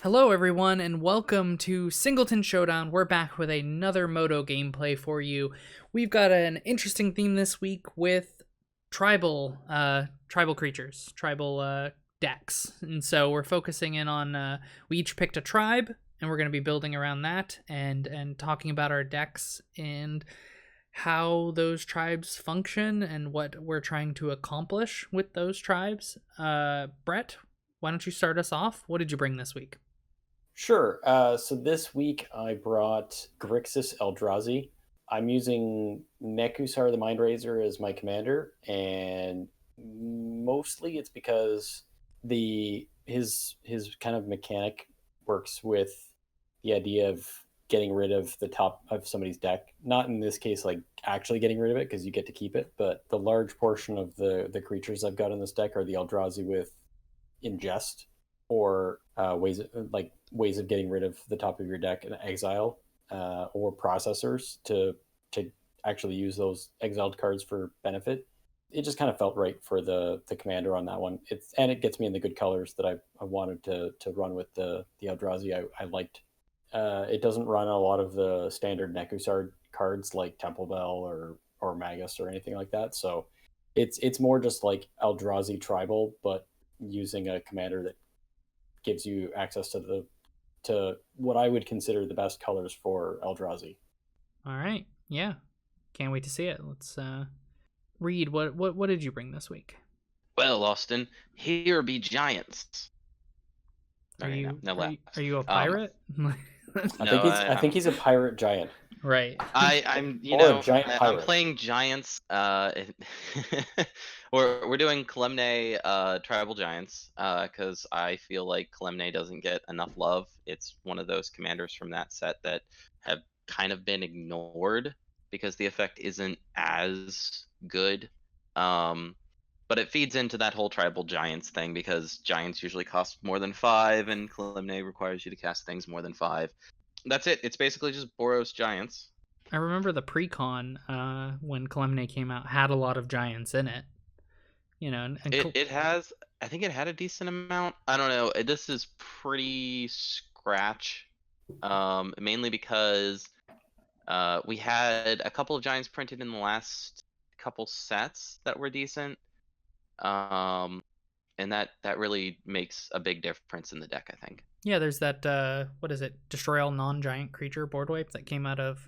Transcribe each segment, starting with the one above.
Hello everyone and welcome to Singleton Showdown. We're back with another Moto gameplay for you. We've got an interesting theme this week with tribal creatures, tribal decks. And so we're focusing in on we each picked a tribe and we're going to be building around that and talking about our decks and how those tribes function and what we're trying to accomplish with those tribes. Bret, why don't you start us off? What did you bring this week? Sure. So this week I brought Grixis Eldrazi. I'm using Nekusar the Mindrazer as my commander, and mostly it's because his kind of mechanic works with the idea of getting rid of the top of somebody's deck. Not in this case like actually getting rid of it because you get to keep it, but the large portion of the creatures I've got in this deck are the Eldrazi with ingest or ways of getting rid of the top of your deck in exile, or processors to actually use those exiled cards for benefit. It just kind of felt right for the commander on that one. It gets me in the good colors that I wanted to run with the Eldrazi. I liked. It doesn't run a lot of the standard Nekusar cards like Temple Bell or Magus or anything like that. So it's more just like Eldrazi tribal, but using a commander that gives you access to what I would consider the best colors for Eldrazi. All right, yeah, can't wait to see it. Let's read what did you bring this week? Well, Austin, here be giants. Are Okay, you no, are you a pirate? I think he's a pirate giant. Right. I'm Or a giant I'm pirate. playing giants. We're doing Kalemne tribal giants because I feel like Kalemne doesn't get enough love. It's one of those commanders from that set that have kind of been ignored because the effect isn't as good. But it feeds into that whole tribal giants thing because giants usually cost more than 5 and Kalemne requires you to cast things more than 5. That's it. It's basically just Boros giants. I remember the pre-con when Kalemne came out had a lot of giants in it. You know, and It has, I think it had a decent amount. I don't know. This is pretty scratch, mainly because we had a couple of giants printed in the last couple sets that were decent, and that really makes a big difference in the deck, I think. Yeah, there's that what is it? Destroy all non-giant creature board wipe that came out of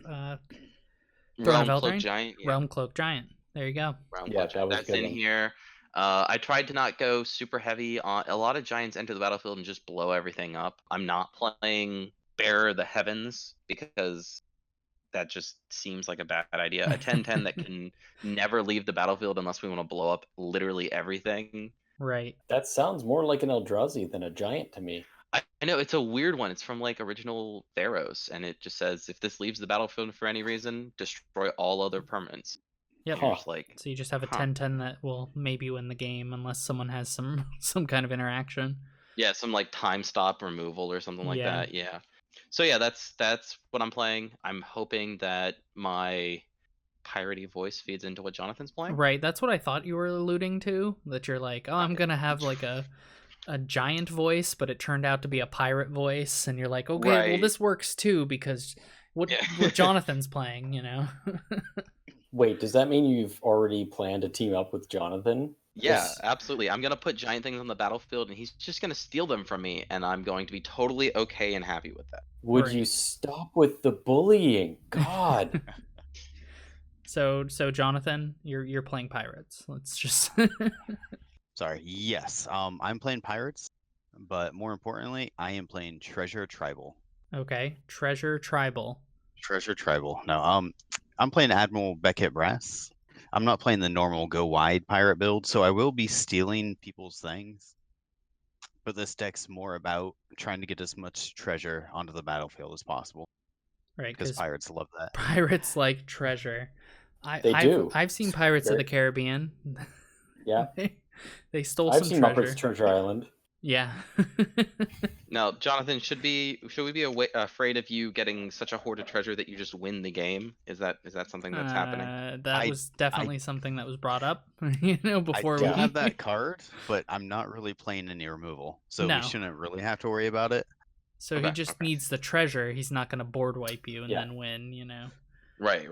Realm Cloak Giant. Yeah. Realm Cloak Giant. There you go. Realm Cloak Giant. That's in here. I tried to not go super heavy on a lot of giants enter the battlefield and just blow everything up. I'm not playing Bearer of the Heavens because that just seems like a bad idea. A 10/10 that can never leave the battlefield unless we want to blow up literally everything. Right. That sounds more like an Eldrazi than a giant to me. I know, it's a weird one. It's from like original Theros, and it just says if this leaves the battlefield for any reason, destroy all other permanents. Yep. Huh. So you just have a 10/10 that will maybe win the game unless someone has some kind of interaction. Yeah, some like time stop removal or something like that. Yeah. So yeah, that's what I'm playing. I'm hoping that my piratey voice feeds into what Jonathan's playing. Right, that's what I thought you were alluding to. That you're like, oh, I'm gonna have like a giant voice, but it turned out to be a pirate voice, and you're like, okay, Right. well this works too because what Jonathan's playing, you know. Wait, does that mean you've already planned to team up with Jonathan? Yeah, absolutely. I'm gonna put giant things on the battlefield, and he's just gonna steal them from me, and I'm going to be totally okay and happy with that. Would Right. you stop with the bullying? God. So Jonathan, you're playing pirates. Let's just Sorry. Yes. I'm playing pirates, but more importantly, I am playing treasure tribal. Okay, treasure tribal. Treasure tribal. No. I'm playing Admiral Beckett Brass. I'm not playing the normal go wide pirate build, so I will be stealing people's things. But this deck's more about trying to get as much treasure onto the battlefield as possible. Right, because pirates love that. Pirates like treasure. They do. I've seen Pirates of the Caribbean. Yeah. They stole I've some seen treasure. Muppets Treasure Island. Yeah. Now, Jonathan, should we be afraid of you getting such a hoard of treasure that you just win the game? Is that something that's happening? That was definitely something that was brought up, before we have that card, but I'm not really playing any removal, so we shouldn't really have to worry about it. So he Okay, just okay. needs the treasure. He's not going to board wipe you and Yeah. then win, you know. Right.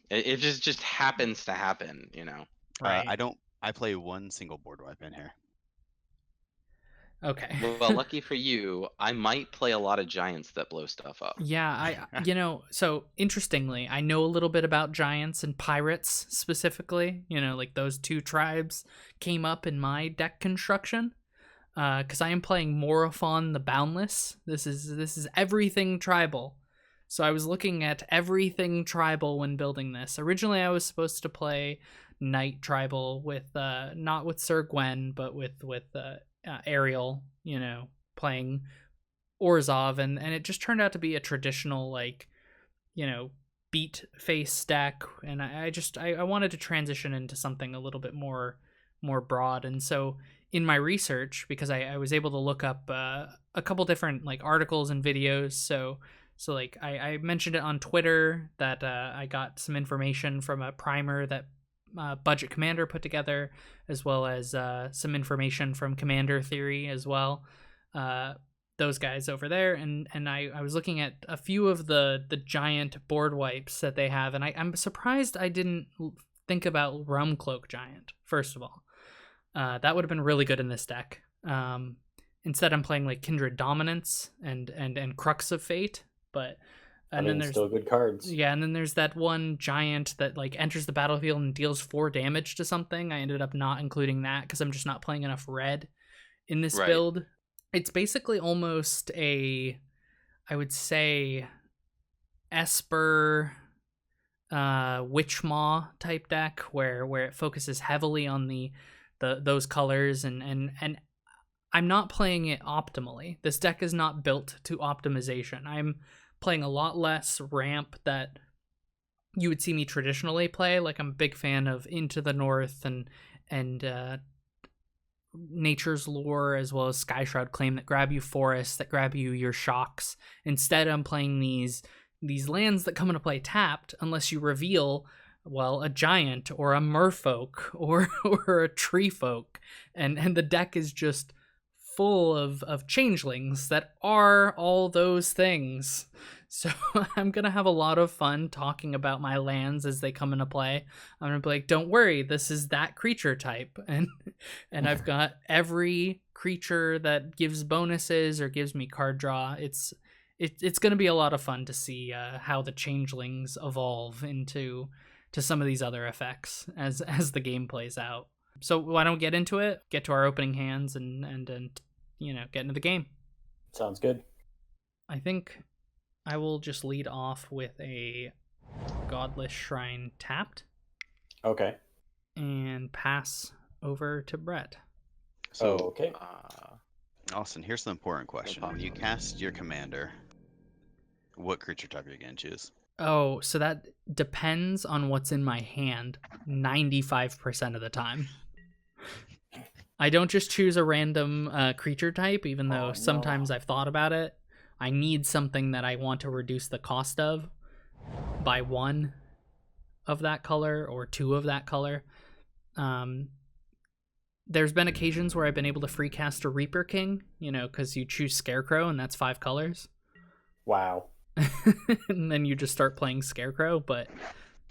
It just happens to happen, you know. Right. I play one single board wipe in here. Okay. Well, lucky for you, I might play a lot of giants that blow stuff up. Yeah, so interestingly, I know a little bit about giants and pirates specifically. You know, like those two tribes came up in my deck construction. Because I am playing Morophon the Boundless. This is everything tribal. So I was looking at everything tribal when building this. Originally, I was supposed to play Knight tribal with not with Sir Gwen, but with Ariel. You know, playing Orzhov, and it just turned out to be a traditional, like, you know, beat face deck, and I wanted to transition into something a little bit more broad. And so in my research, because I was able to look up a couple different like articles and videos, so like I mentioned it on Twitter that I got some information from a primer that Budget Commander put together, as well as some information from Commander Theory as well. Those guys over there, and I was looking at a few of the giant board wipes that they have, and I'm surprised I didn't think about Realm Cloak Giant, first of all. That would have been really good in this deck. Instead, I'm playing like Kindred Dominance and Crux of Fate, but then there's still good cards. Yeah, and then there's that one giant that like enters the battlefield and deals 4 damage to something. I ended up not including that because I'm just not playing enough red in this build. It's basically almost I would say, Esper, Witchmaw type deck where it focuses heavily on those colors, and I'm not playing it optimally. This deck is not built to optimization. I'm playing a lot less ramp that you would see me traditionally play. Like, I'm a big fan of Into the North and Nature's Lore, as well as Skyshroud Claim, that grab you forests, that grab you your shocks. Instead, I'm playing these lands that come into play tapped unless you reveal, well, a giant or a merfolk or a tree folk, and the deck is just full of changelings that are all those things. So I'm gonna have a lot of fun talking about my lands as they come into play. I'm gonna be like, don't worry, this is that creature type, and I've got every creature that gives bonuses or gives me card draw. It's gonna be a lot of fun to see how the changelings evolve into some of these other effects as the game plays out. So why don't we get into it? Get to our opening hands and you know, get into the game. Sounds good. I think I will just lead off with a Godless Shrine tapped. Okay. And pass over to Bret. So, okay. Austin, here's the important question. When you cast your commander, what creature type are you going to choose? Oh, so that depends on what's in my hand 95% of the time. I don't just choose a random creature type, even though sometimes I've thought about it. I need something that I want to reduce the cost of by 1 of that color or 2 of that color. There's been occasions where I've been able to free cast a Reaper King, you know, because you choose Scarecrow and that's 5 colors. Wow. And then you just start playing Scarecrow, but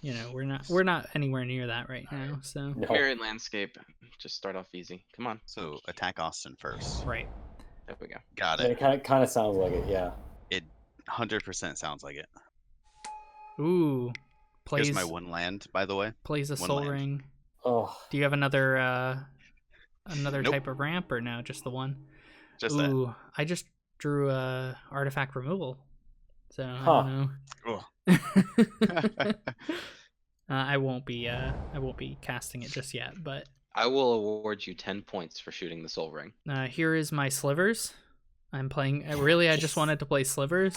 you know, we're not anywhere near that right now. So Varied landscape, just start off easy. Come on. So attack Austin first. Right. There we go. Got And it. it kind of sounds like it, yeah. It 100% sounds like it. Ooh. Here's my 1 land, by the way. Plays a 1 Soul land. Ring. Oh. Do you have another Nope. type of ramp, or no, just the 1? Just Ooh, I just drew artifact removal. So Huh. I don't know. I won't be casting it just yet, but I will award you 10 points for shooting the Soul Ring. here is my Slivers. I'm playing. Really, I just wanted to play Slivers.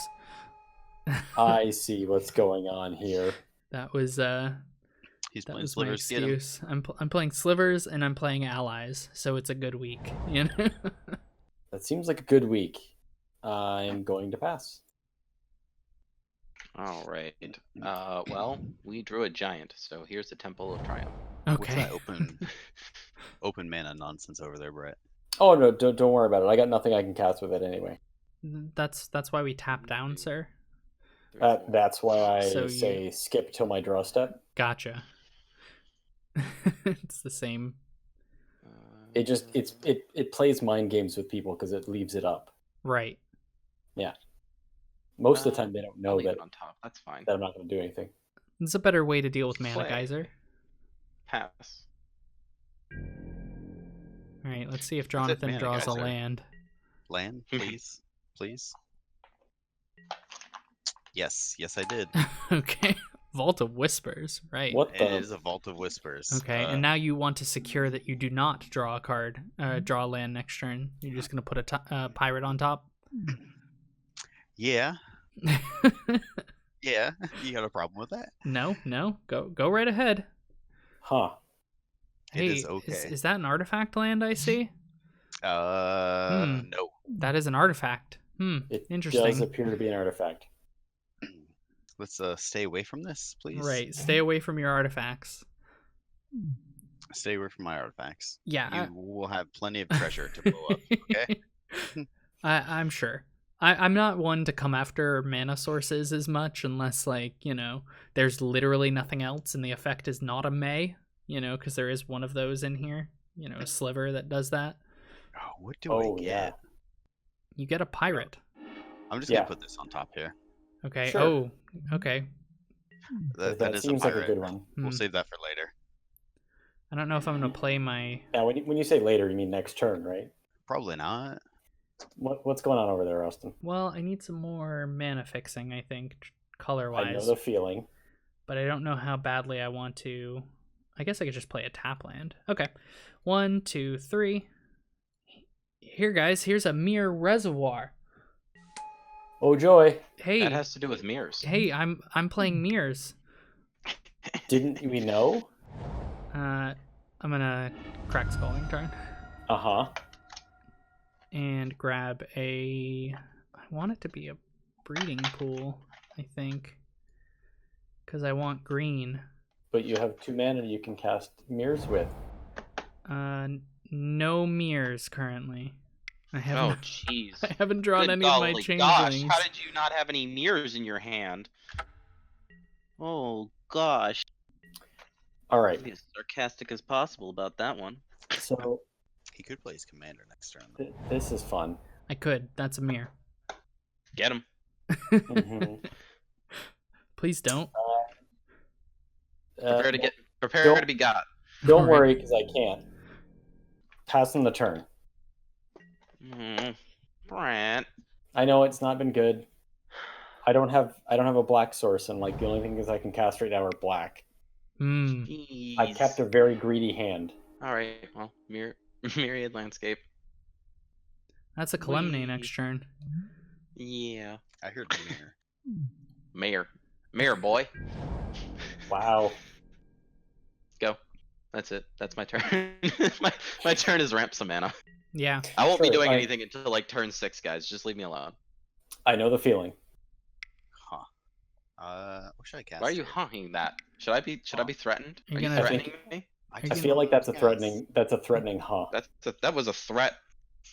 I see what's going on here. That was He's that playing was Slivers. my Get him. excuse. I'm playing Slivers and I'm playing Allies, so it's a good week. You know. That seems like a good week. I'm going to pass. All right. Well, we drew a giant, so here's the Temple of Triumph. What's Okay. that open mana nonsense over there, Brett? Oh no, don't worry about it. I got nothing I can cast with it anyway. That's why we tap down, sir. That's why I So say skip till my draw step. Gotcha. It's the same. It plays mind games with people because it leaves it up. Right. Yeah. Most of the time they don't I'll know leave that it on top. That's fine. I'm not going to do anything. It's a better way to deal with Mana Play. Geyser. Pass. All right, let's see if Jonathan Mana draws a Geyser. land. Land, please, please. Yes, I did. Okay. Vault of Whispers, right. What It the? is a Vault of Whispers. Okay, and now you want to secure that you do not draw a card, draw a land next turn. You're just going to put a pirate on top? Yeah, yeah. You got a problem with that? No, go right ahead. Huh. It Hey, is okay. is that an artifact land I see? No. That is an artifact. It Interesting. does appear to be an artifact. Let's stay away from this, please. Right, stay away from your artifacts. Stay away from my artifacts. Yeah. You will have plenty of treasure to blow up. Okay. I'm sure. I'm not one to come after mana sources as much unless, like, there's literally nothing else and the effect is not a May, because there is one of those in here, a sliver that does that. Oh, what do I get? Yeah. You get a pirate. I'm just Yeah. gonna put this on top here. Okay. Sure. Oh, okay. That is seems a like pirate. a good one. We'll save that for later. I don't know if I'm going to play my... Now, when you say later, you mean next turn, right? Probably not. What's going on over there, Austin? Well, I need some more mana fixing, I think, I color-wise. know the feeling. But I don't know how badly I want to... I guess I could just play a tap land. Okay. 1, 2, 3. Here, guys. Here's a Mere Reservoir. Oh joy! Hey. That has to do with mirrors. Hey, I'm playing mirrors. Didn't we know? I'm gonna crack Scalding Tarn Uh huh. and grab a... I want it to be a breeding pool, I think. Because I want green. But you have 2 mana you can cast mirrors with. No mirrors currently. I Oh, haven't. jeez. I haven't drawn Good any of my golly changelings. gosh, how did you not have any mirrors in your hand? Oh, gosh. All right. Be as sarcastic as possible about that one. So He could play his commander next turn. this is fun. I could. That's a mirror. Get him. Mhm. Please don't. Prepare to get. Prepare don't- to be got. Don't Alright. worry, because I can't. Pass him the turn. Brent. I know it's not been good. I don't have a black source, and like the only things I can cast right now are black. Hmm. I kept a very greedy hand. All right. Well, myriad landscape. That's a Calamity Whee. next turn. Yeah. I heard the mirror. Mayor boy. Wow. Go. That's it. That's my turn. my turn is ramp some mana. Yeah. I won't be Sure, doing I- anything until like turn 6, guys. Just leave me alone. I know the feeling. Huh. What should I cast? Why are you here? honking that? Should I be threatened? You're Are you gonna- threatening me? Are I you feel like that's a Yes. threatening. That's a threatening, huh? That was a threat.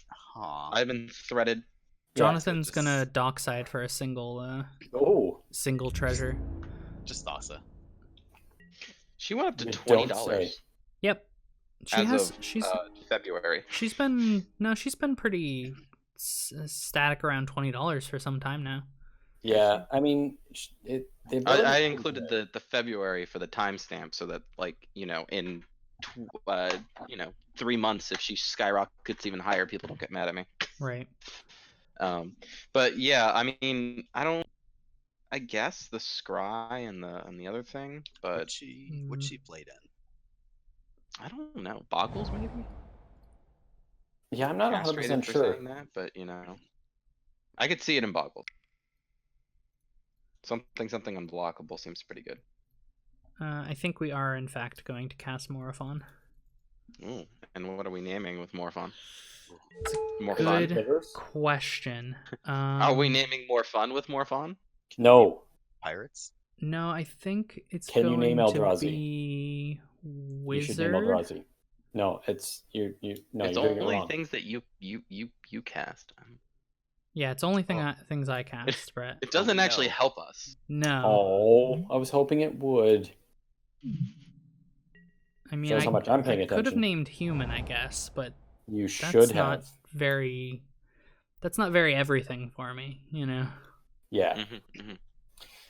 Huh. I've been threated. Jonathan's just- gonna dockside for a single treasure. Just Thassa. She went up to You $20 don't say. Yep. She's February. she's been pretty static around $20 for some time now. Yeah, I mean, I included the February for the timestamp so that in 3 months, if she skyrockets even higher, people don't get mad at me. Right. But yeah, I mean, I guess the scry and the other thing, but What'd she played in? I don't know. Boggles maybe? Yeah, I'm not 100% Castrated for sure. saying that, but I could see it in Boggles. Something unblockable seems pretty good. I think we are in fact going to cast Morophon. Ooh, and what are we naming with Morophon? It's More Good fun. Hitters? question. Are we naming more fun with Morophon? No. Pirates? No, I think it's Can you going name to Eldrazi? be You should Wizard. name Eldrazi. No, it's you. No, It's you're doing it only wrong. things that you cast. Yeah, it's only things I cast, Brett. It doesn't Oh, actually no. help us. No. Oh, I was hoping it would. I mean, Shows how much I'm paying I could have attention. named human, I guess, but You that's should not have. very. That's not very everything for me, you know. Yeah. Mm-hmm.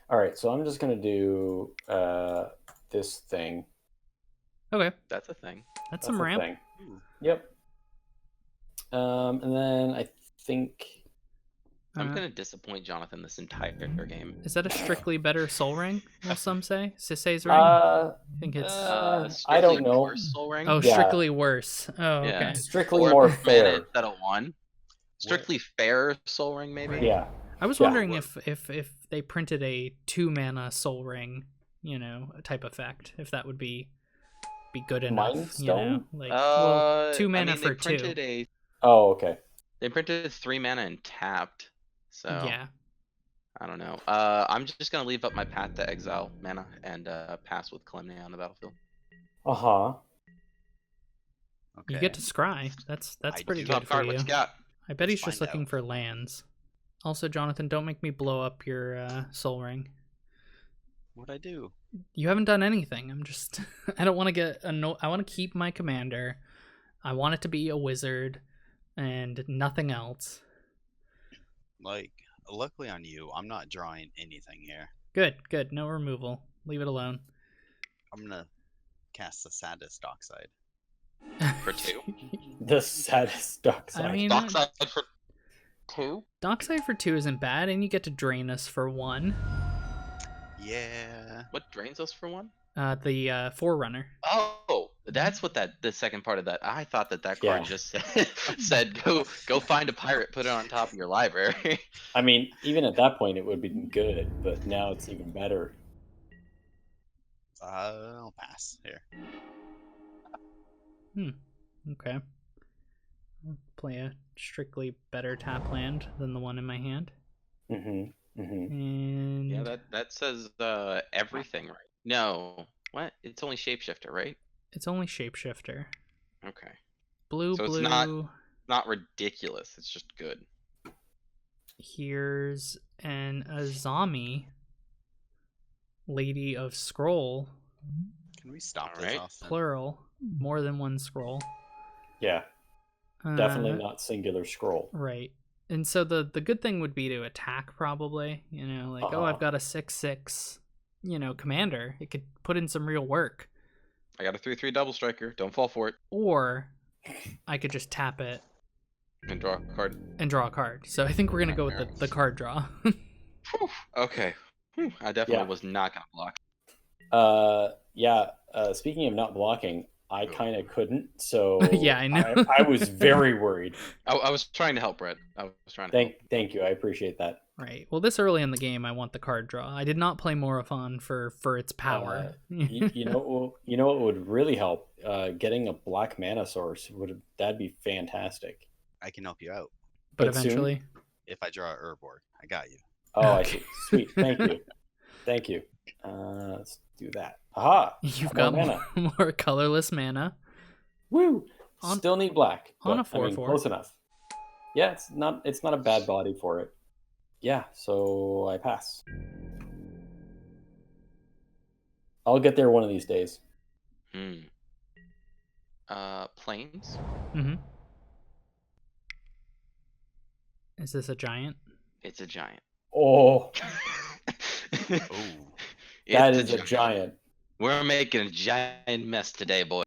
All right, so I'm just gonna do this thing. Okay, That's a thing. that's some a ramp. thing. Ooh. Yep. And then I think I'm Uh, gonna disappoint Jonathan this entire game. Is that a strictly better Soul Ring? Will some say? Sisei's ring? I think it's I Strictly don't know. worse Soul Ring. Oh, yeah. strictly worse. Oh, Yeah. okay. Strictly 4 more mana fair. instead of 1. Strictly fair Soul Ring, maybe. Yeah. I was Yeah. wondering if they printed a 2-mana Soul Ring, you know, type effect, if that would be good enough. Mind You know, Stone? like well, 2 I mana mean, for they printed 2. Oh, okay. They printed 3 mana and tapped. So Yeah. I don't know. I'm just gonna leave up my Path to Exile mana and pass with Calamity on the battlefield. Uh-huh. Okay. You get to scry. That's I pretty do. good Top for card, you. what you got? I bet he's Let's just find looking out. for lands. Also, Jonathan, don't make me blow up your Soul Ring. What'd I do? You haven't done anything. I'm just I don't want to get I want to keep my commander. I want it to be a wizard and nothing else. Like, luckily on you, I'm not drawing anything here. Good. No removal. Leave it alone. I'm gonna cast the saddest Dockside. For 2? The saddest Dockside. I mean, Dockside for 2? Dockside for 2 isn't bad, and you get to drain us for 1. Yeah. What drains us for 1? The Forerunner. Oh, that's what the second part of that. I thought that card Yeah. just said go find a pirate, put it on top of your library. I mean, even at that point, it would be good, but now it's even better. I'll pass here. Okay. I'll play a strictly better tap land than the one in my hand. Mm-hmm. Mm-hmm. And Yeah, that says everything, right? No, what? It's only Shapeshifter, right? it's only Shapeshifter. Okay, Blue, So it's blue. not ridiculous. It's just good. Here's an Azami, Lady of Scroll, Can we stop this, Alright. Austin? plural, more than one scroll. Yeah, Uh, definitely not singular scroll. Right. And so the good thing would be to attack, probably. You know, like, oh, I've got a 6/6, you know, commander. It could put in some real work. I got a 3/3 double striker. Don't fall for it. Or I could just tap it And draw a card. and draw a card. So I think we're going to go with the card draw. Whew, okay. I definitely Yeah. was not gonna block. Yeah. Speaking of not blocking, I kind of couldn't. So Yeah, I know. I was very worried. I was trying to help, Brett. I was trying to help. Thank you. I appreciate that. Right. Well, this early in the game, I want the card draw. I did not play Morophon for its power. You know what would really help? Getting a black mana source that'd be fantastic. I can help you out. But but soon? eventually. If I draw a Urborg, I got you. Oh, Okay. I see. Sweet. Thank you. Thank you. Let's do that. Aha! You've More got mana. more colorless mana. Woo! On- Still need black. on but, a 4/4. close enough. Yeah, it's not a bad body for it. Yeah, so I pass. I'll get there one of these days. Planes. Mm-hmm. Is this a giant? It's a giant. Oh, Oh, that is a giant. We're making a giant mess today, boy.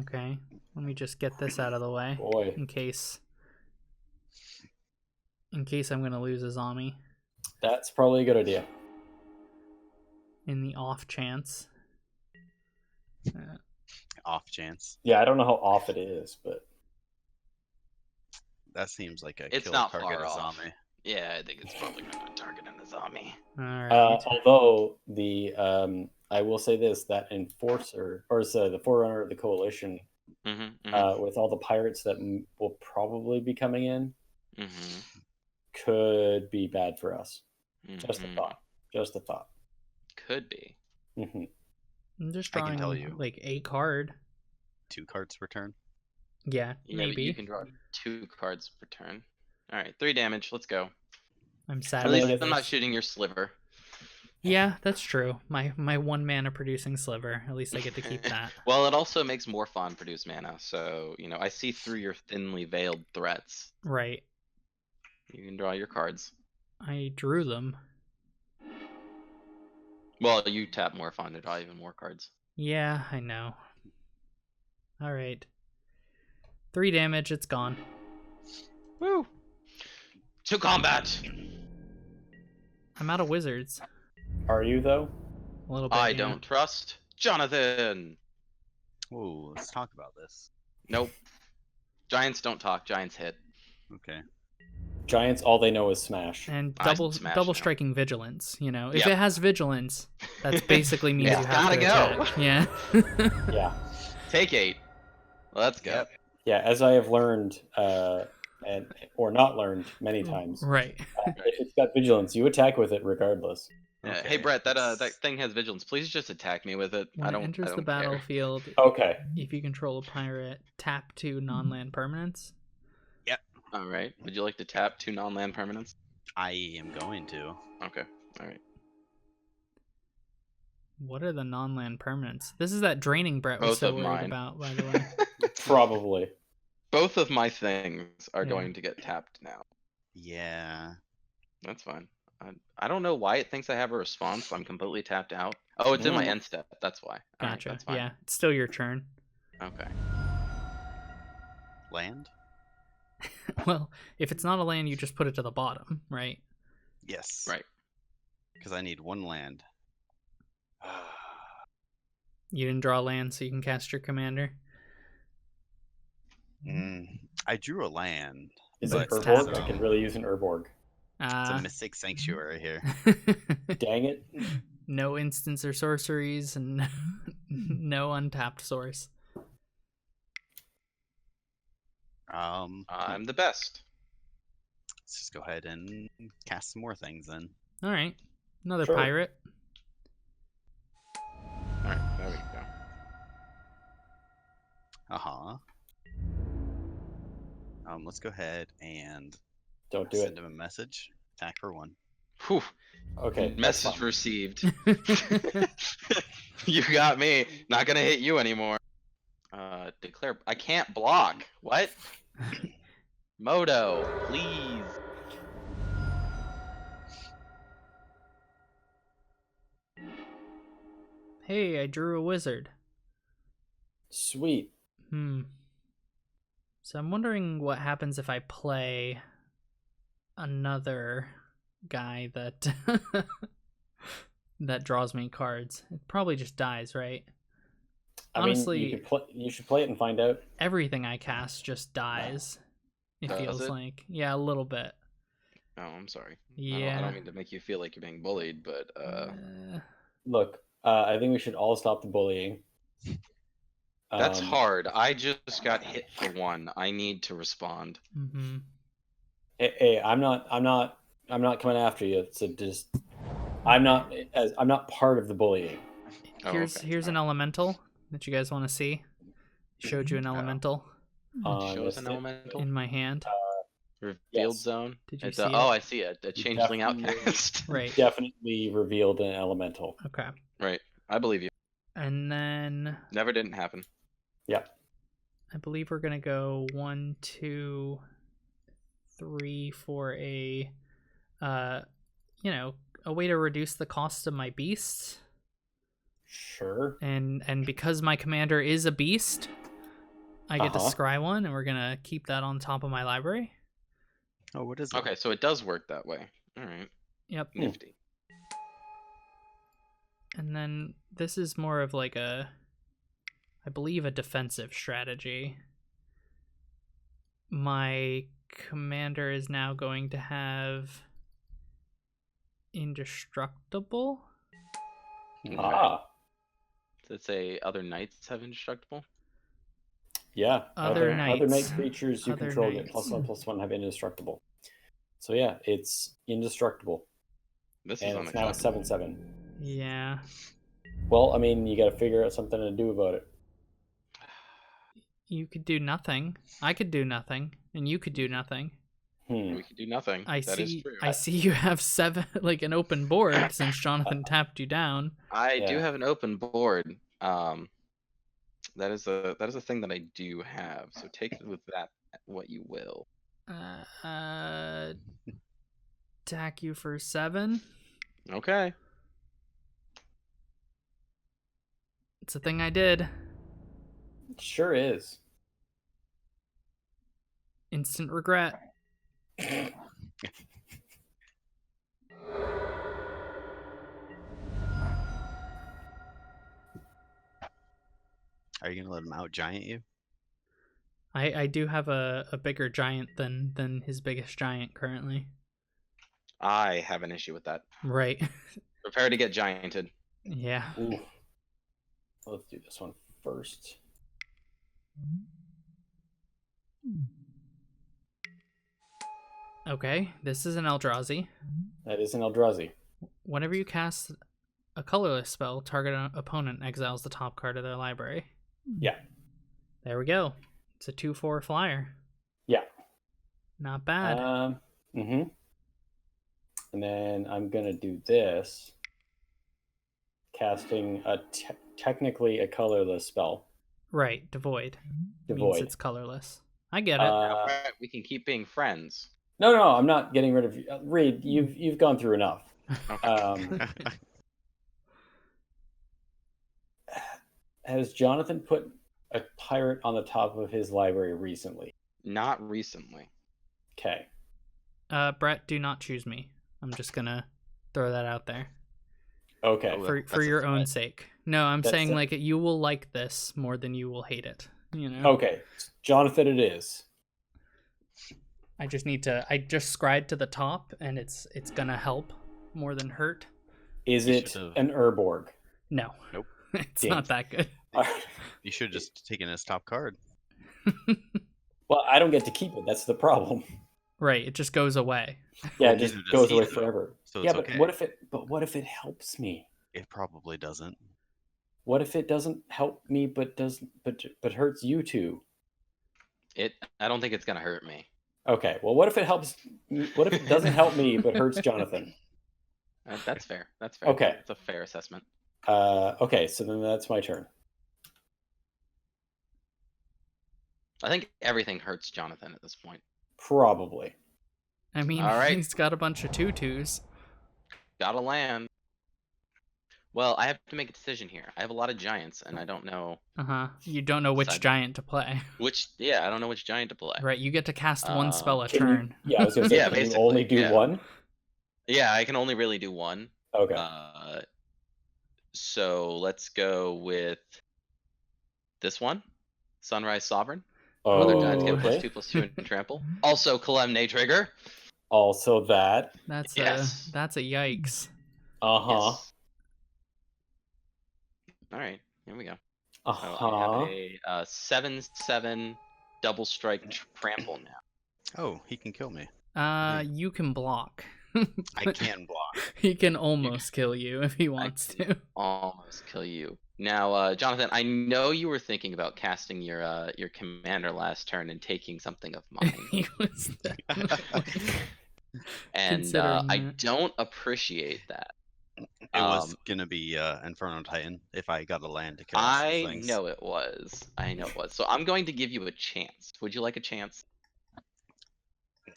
Okay. Let me just get this out of the way. Boy, In case I'm going to lose a zombie. that's probably a good idea. In the off chance. off chance. Yeah, I don't know how off it is, but That seems like a It's kill not target far a off. zombie. Yeah, I think it's probably going to target a zombie. Alright. although the I will say this, that enforcer or the forerunner of the coalition, with all the pirates that will probably be coming in, could be bad for us. Just a thought. Just a thought. Could be. Hmm. I'm just I can drawing tell you. like a card. 2 cards per turn. Yeah, Yeah, maybe. but you can draw 2 cards per turn. All right, 3 damage. Let's go. I'm sad. At least guess I'm not it's- shooting your sliver. Yeah, that's true. My 1 mana producing sliver. At least I get to keep that. Well, it also makes Morophon produce mana, so I see through your thinly veiled threats. Right. You can draw your cards. I drew them. Well, you tap Morophon to draw even more cards. Yeah, I know. All right. 3 damage. It's gone. Woo! To combat. I'm out of wizards. Are you though? A little bit. I yeah. don't trust Jonathan. Ooh, let's talk about this. Nope. Giants don't talk. Giants hit. Okay. Giants, all they know is smash. And I double smash double now. striking vigilance. If Yep. it has vigilance, that's basically means It's you have to gotta go. attack. Yeah. Yeah. Take 8. Let's go. Yep. Yeah, as I have learned, or not learned many times, Right. if it's got vigilance, you attack with it regardless. Yeah, Okay, hey Brett, that let's- thing has vigilance. Please just attack me with it. When I don't. it enters I the don't care. battlefield, Okay. if you control a pirate, tap 2 non-land permanents. All right. Would you like to tap 2 non-land permanents? I am going to. Okay. All right. What are the non-land permanents? This is that draining Brett was Both so of worried mine. about, by the way. Probably. Both of my things are Yeah. going to get tapped now. Yeah. That's fine. I don't know why it thinks I have a response. So I'm completely tapped out. Oh, it's in my Mm. end step. That's why. All right, Gotcha. that's fine. Yeah, it's still your turn. Okay. Land? Well, if it's not a land, you just put it to the bottom, right? Yes. Right. Because I need 1 land. You didn't draw land, so you can cast your commander. I drew a land. Is But it it's Urborg? tapped. I could really use an Urborg. It's a Mystic Sanctuary here. Dang it. No instants or sorceries, and no untapped source. I'm the best. Let's just go ahead and cast some more things then. All right, another Sure. pirate. All right. There we go. Uh-huh. Let's go ahead and Don't do send it. him a message. Attack for 1. Whew. Okay. that's Message fine. received. You got me. Not gonna hit you anymore. Declare. I can't block. What? Moto, please. Hey, I drew a wizard. Sweet. So I'm wondering what happens if I play another guy that that draws me cards. It probably just dies, right? Honestly, I mean, you should play it and find out. everything I cast just dies. It Does feels it? like. Yeah, a little bit. Oh, I'm sorry. I Yeah. don't mean to make you feel like you're being bullied, but Look, I think we should all stop the bullying. that's Um, hard. I just got hit for 1. I need to respond. Mm-hmm. Hey, I'm not coming after you. So just, I'm not part of the bullying. Oh, Here's okay. here's an elemental that you guys want to see. Showed you an elemental Shows an Missed it. elemental. in my hand. Revealed Yes. zone. Did you It's see it? Oh, I see it. A changeling definitely- outcast. Right. Definitely revealed an elemental. Okay. Right. I believe you. And then Never didn't happen. Yeah. I believe we're gonna go 1, 2, 3 for a a way to reduce the cost of my beasts. Sure. And because my commander is a beast, I get to Uh-huh. scry one, and we're gonna keep that on top of my library. Oh, what is it? Okay, so it does work that way. All right. Yep. Nifty. And then this is more of like I believe, a defensive strategy. My commander is now going to have indestructible. Okay. Ah, Does it say other knights have indestructible? yeah. Other night knights. creatures you Other control get knights. +1/+1 have indestructible. So yeah, it's indestructible, This is and it's now a unacceptable. 7/7. Yeah. Well, I mean, you got to figure out something to do about it. You could do nothing. I could do nothing. And you could do nothing. Hmm. We could do nothing. I That is see. true. I see you have 7, like an open board since Jonathan tapped you down. I do Yeah. have an open board. That is a thing that I do have. So take it with that what you will. Attack you for 7. Okay. It's a thing I did. It sure is. Instant regret. Are you gonna let him out giant you? I do have a bigger giant than his biggest giant currently. I have an issue with that. Right. Prepare to get gianted. Yeah. Ooh. Let's do this one first. Okay, this is an Eldrazi. That is an Eldrazi. Whenever you cast a colorless spell, target opponent exiles the top card of their library. Yeah. There we go. It's a 2/4 flyer. Yeah. Not bad. Mm-hmm. And then I'm gonna do this, casting technically a colorless spell. Right, devoid. Means Devoid. it's colorless. I get it. Alright, we can keep being friends. No, I'm not getting rid of you. Reed, you've gone through enough. Okay. Has Jonathan put a pirate on the top of his library recently? Not recently. Okay. Bret, do not choose me. I'm just gonna throw that out there. Okay. Oh, For that's a your own threat. sake. No, I'm That's saying a- like you will like this more than you will hate it. You know? Okay. Jonathan it is. I just scryed to the top and it's gonna help more than hurt. Is You it should've- an Urborg? No. Nope. It's Damn. not that good. You should have just taken his top card. Well, I don't get to keep it. That's the problem. Right, it just goes away. Yeah, Well, it just neither does goes he, away though. forever. So Yeah, it's but okay. what if it helps me? It probably doesn't. What if it doesn't help me but hurts you two? I don't think it's gonna hurt me. Okay. Well, what if it helps? What if it doesn't help me but hurts Jonathan? That's fair. That's fair. Okay. It's a fair assessment. Okay. So then that's my turn. I think everything hurts Jonathan at this point. Probably. I mean, All right. he's got a bunch of 2/2s. Gotta land. Well, I have to make a decision here. I have a lot of giants, and I don't know You don't know which Side- giant to play. which. Yeah, I don't know which giant to play. Right, you get to cast one spell a Can you- turn. Yeah, I was gonna say, Yeah, can you basically, only do yeah. one? Yeah, I can only really do one. Okay. So let's go with this one, Sunrise Sovereign. Oh, Other giants get okay. +2/+2 and trample. Also, Kalemne trigger. Also that. That's Yes. a yikes. Uh-huh. Yes. All right, here we go. So Uh-huh. I have a 7/7 double strike trample now. Oh, he can kill me. You can block. I can block. He can almost kill you if he wants to. Almost kill you. Now, Jonathan, I know you were thinking about casting your commander last turn and taking something of mine, He was and Considering I that. don't appreciate that. It was gonna be Inferno Titan if I got a land to kill those I things. know it was. So I'm going to give you a chance. Would you like a chance?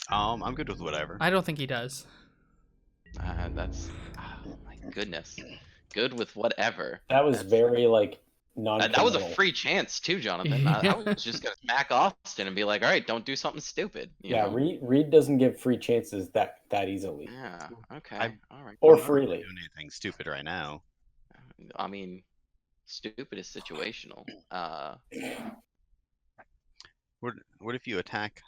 I'm good with whatever. I don't think he does. That's. Oh my goodness. Good with whatever. That was That's- very like non That was a free chance too, Jonathan. I was just gonna smack Austin and be like, "All right, don't do something stupid." You Yeah, know? Reed doesn't give free chances that easily. Yeah. Okay. I- All right. Or I'm not freely. doing anything stupid right now. I mean, stupid is situational. What if you attack?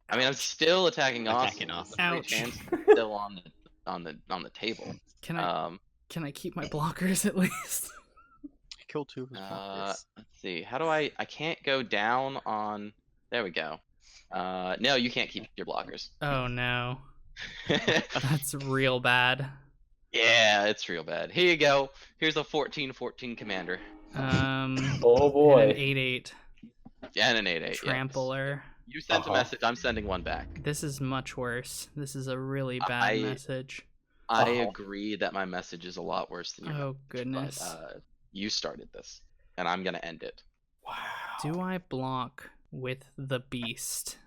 I mean, I'm still attacking Attacking Austin. Austin. It's a free Ouch. chance still on the table. Can I keep my blockers at least? Kill 2 of his blockers. Let's see. How do I can't go down on. There we go. No, you can't keep your blockers. Oh no. That's real bad. Yeah, it's real bad. Here you go. Here's a 14/14 commander. Oh And boy. an 8/8 Yeah, and an 8/8. trampler. You sent a message. I'm sending one back. This is much worse. This is a really bad message. I agree that my message is a lot worse than yours. Oh, goodness. But you started this, and I'm gonna end it. Wow. Do I block with the beast?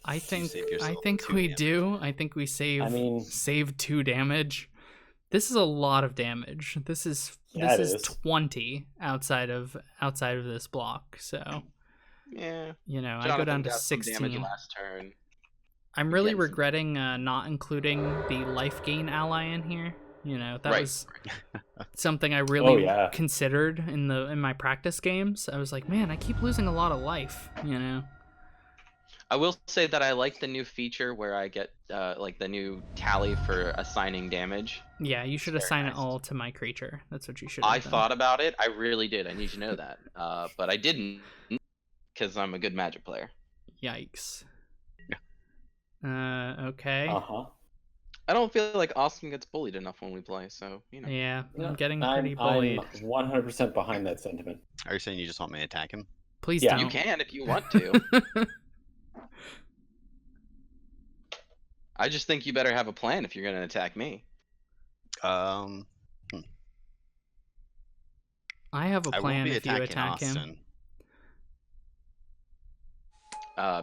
I think two we damage. do. I think we save 2 damage. This is a lot of damage. This is 20 outside of this block. So yeah, Jonathan, I go down to 16. Damage last turn. I'm really regretting not including the life gain ally in here. That was something I really considered in my practice games. I was like, man, I keep losing a lot of life. I will say that I like the new feature where I get like the new tally for assigning damage. Yeah, you should assign it all to my creature. That's what you should have done. I thought about it. I really did. I need to know that. But I didn't because I'm a good Magic player. Yikes. Okay. I don't feel like Austin gets bullied enough when we play, so Yeah, I'm getting pretty bullied. I'm 100% behind that sentiment. Are you saying you just want me to attack him? Please don't. You can if you want to. I just think you better have a plan if you're going to attack me. I have a plan if you attack him.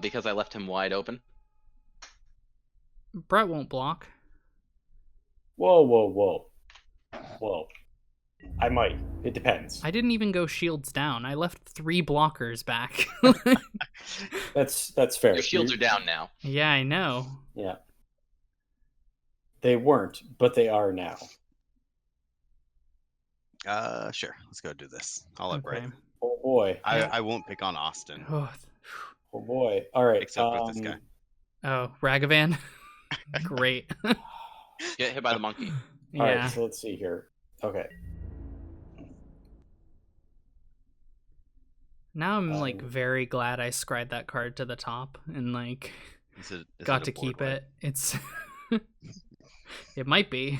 Because I left him wide open. Bret won't block. Whoa. I might. It depends. I didn't even go shields down. I left 3 blockers back. That's fair. Your shields are down now. Yeah, I know. Yeah. They weren't, but they are now. Sure. Let's go do this. I'll let Bret. Oh boy. I won't pick on Austin. Oh boy. All right. Except with this guy. Oh, Ragavan. Great. Get hit by the monkey. All right, so let's see here. Okay. Now I'm like very glad I scried that card to the top and like got to keep it. It's it might be.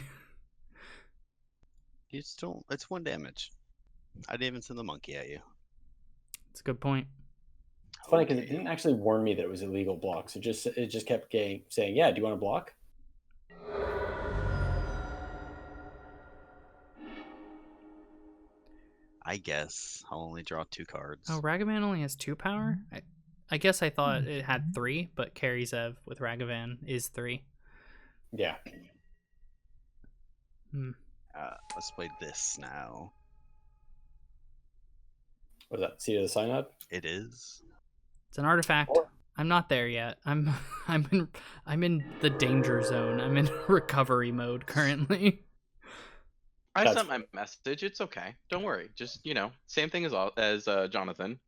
You still, it's 1 damage. I didn't even send the monkey at you. It's a good point. It's funny because it didn't actually warn me that it was illegal blocks. It just kept saying, "Yeah, do you want to block?" I guess I'll only draw 2 cards. Oh, Ragavan only has 2 power? I guess I thought it had 3, but Carries Ev with Ragavan is 3. Yeah. Let's play this now. What is that? Seat of the Synod? It is. It's an artifact. I'm not there yet. I'm in the danger zone. I'm in recovery mode currently. I sent my message. It's okay. Don't worry. Just same thing as Jonathan.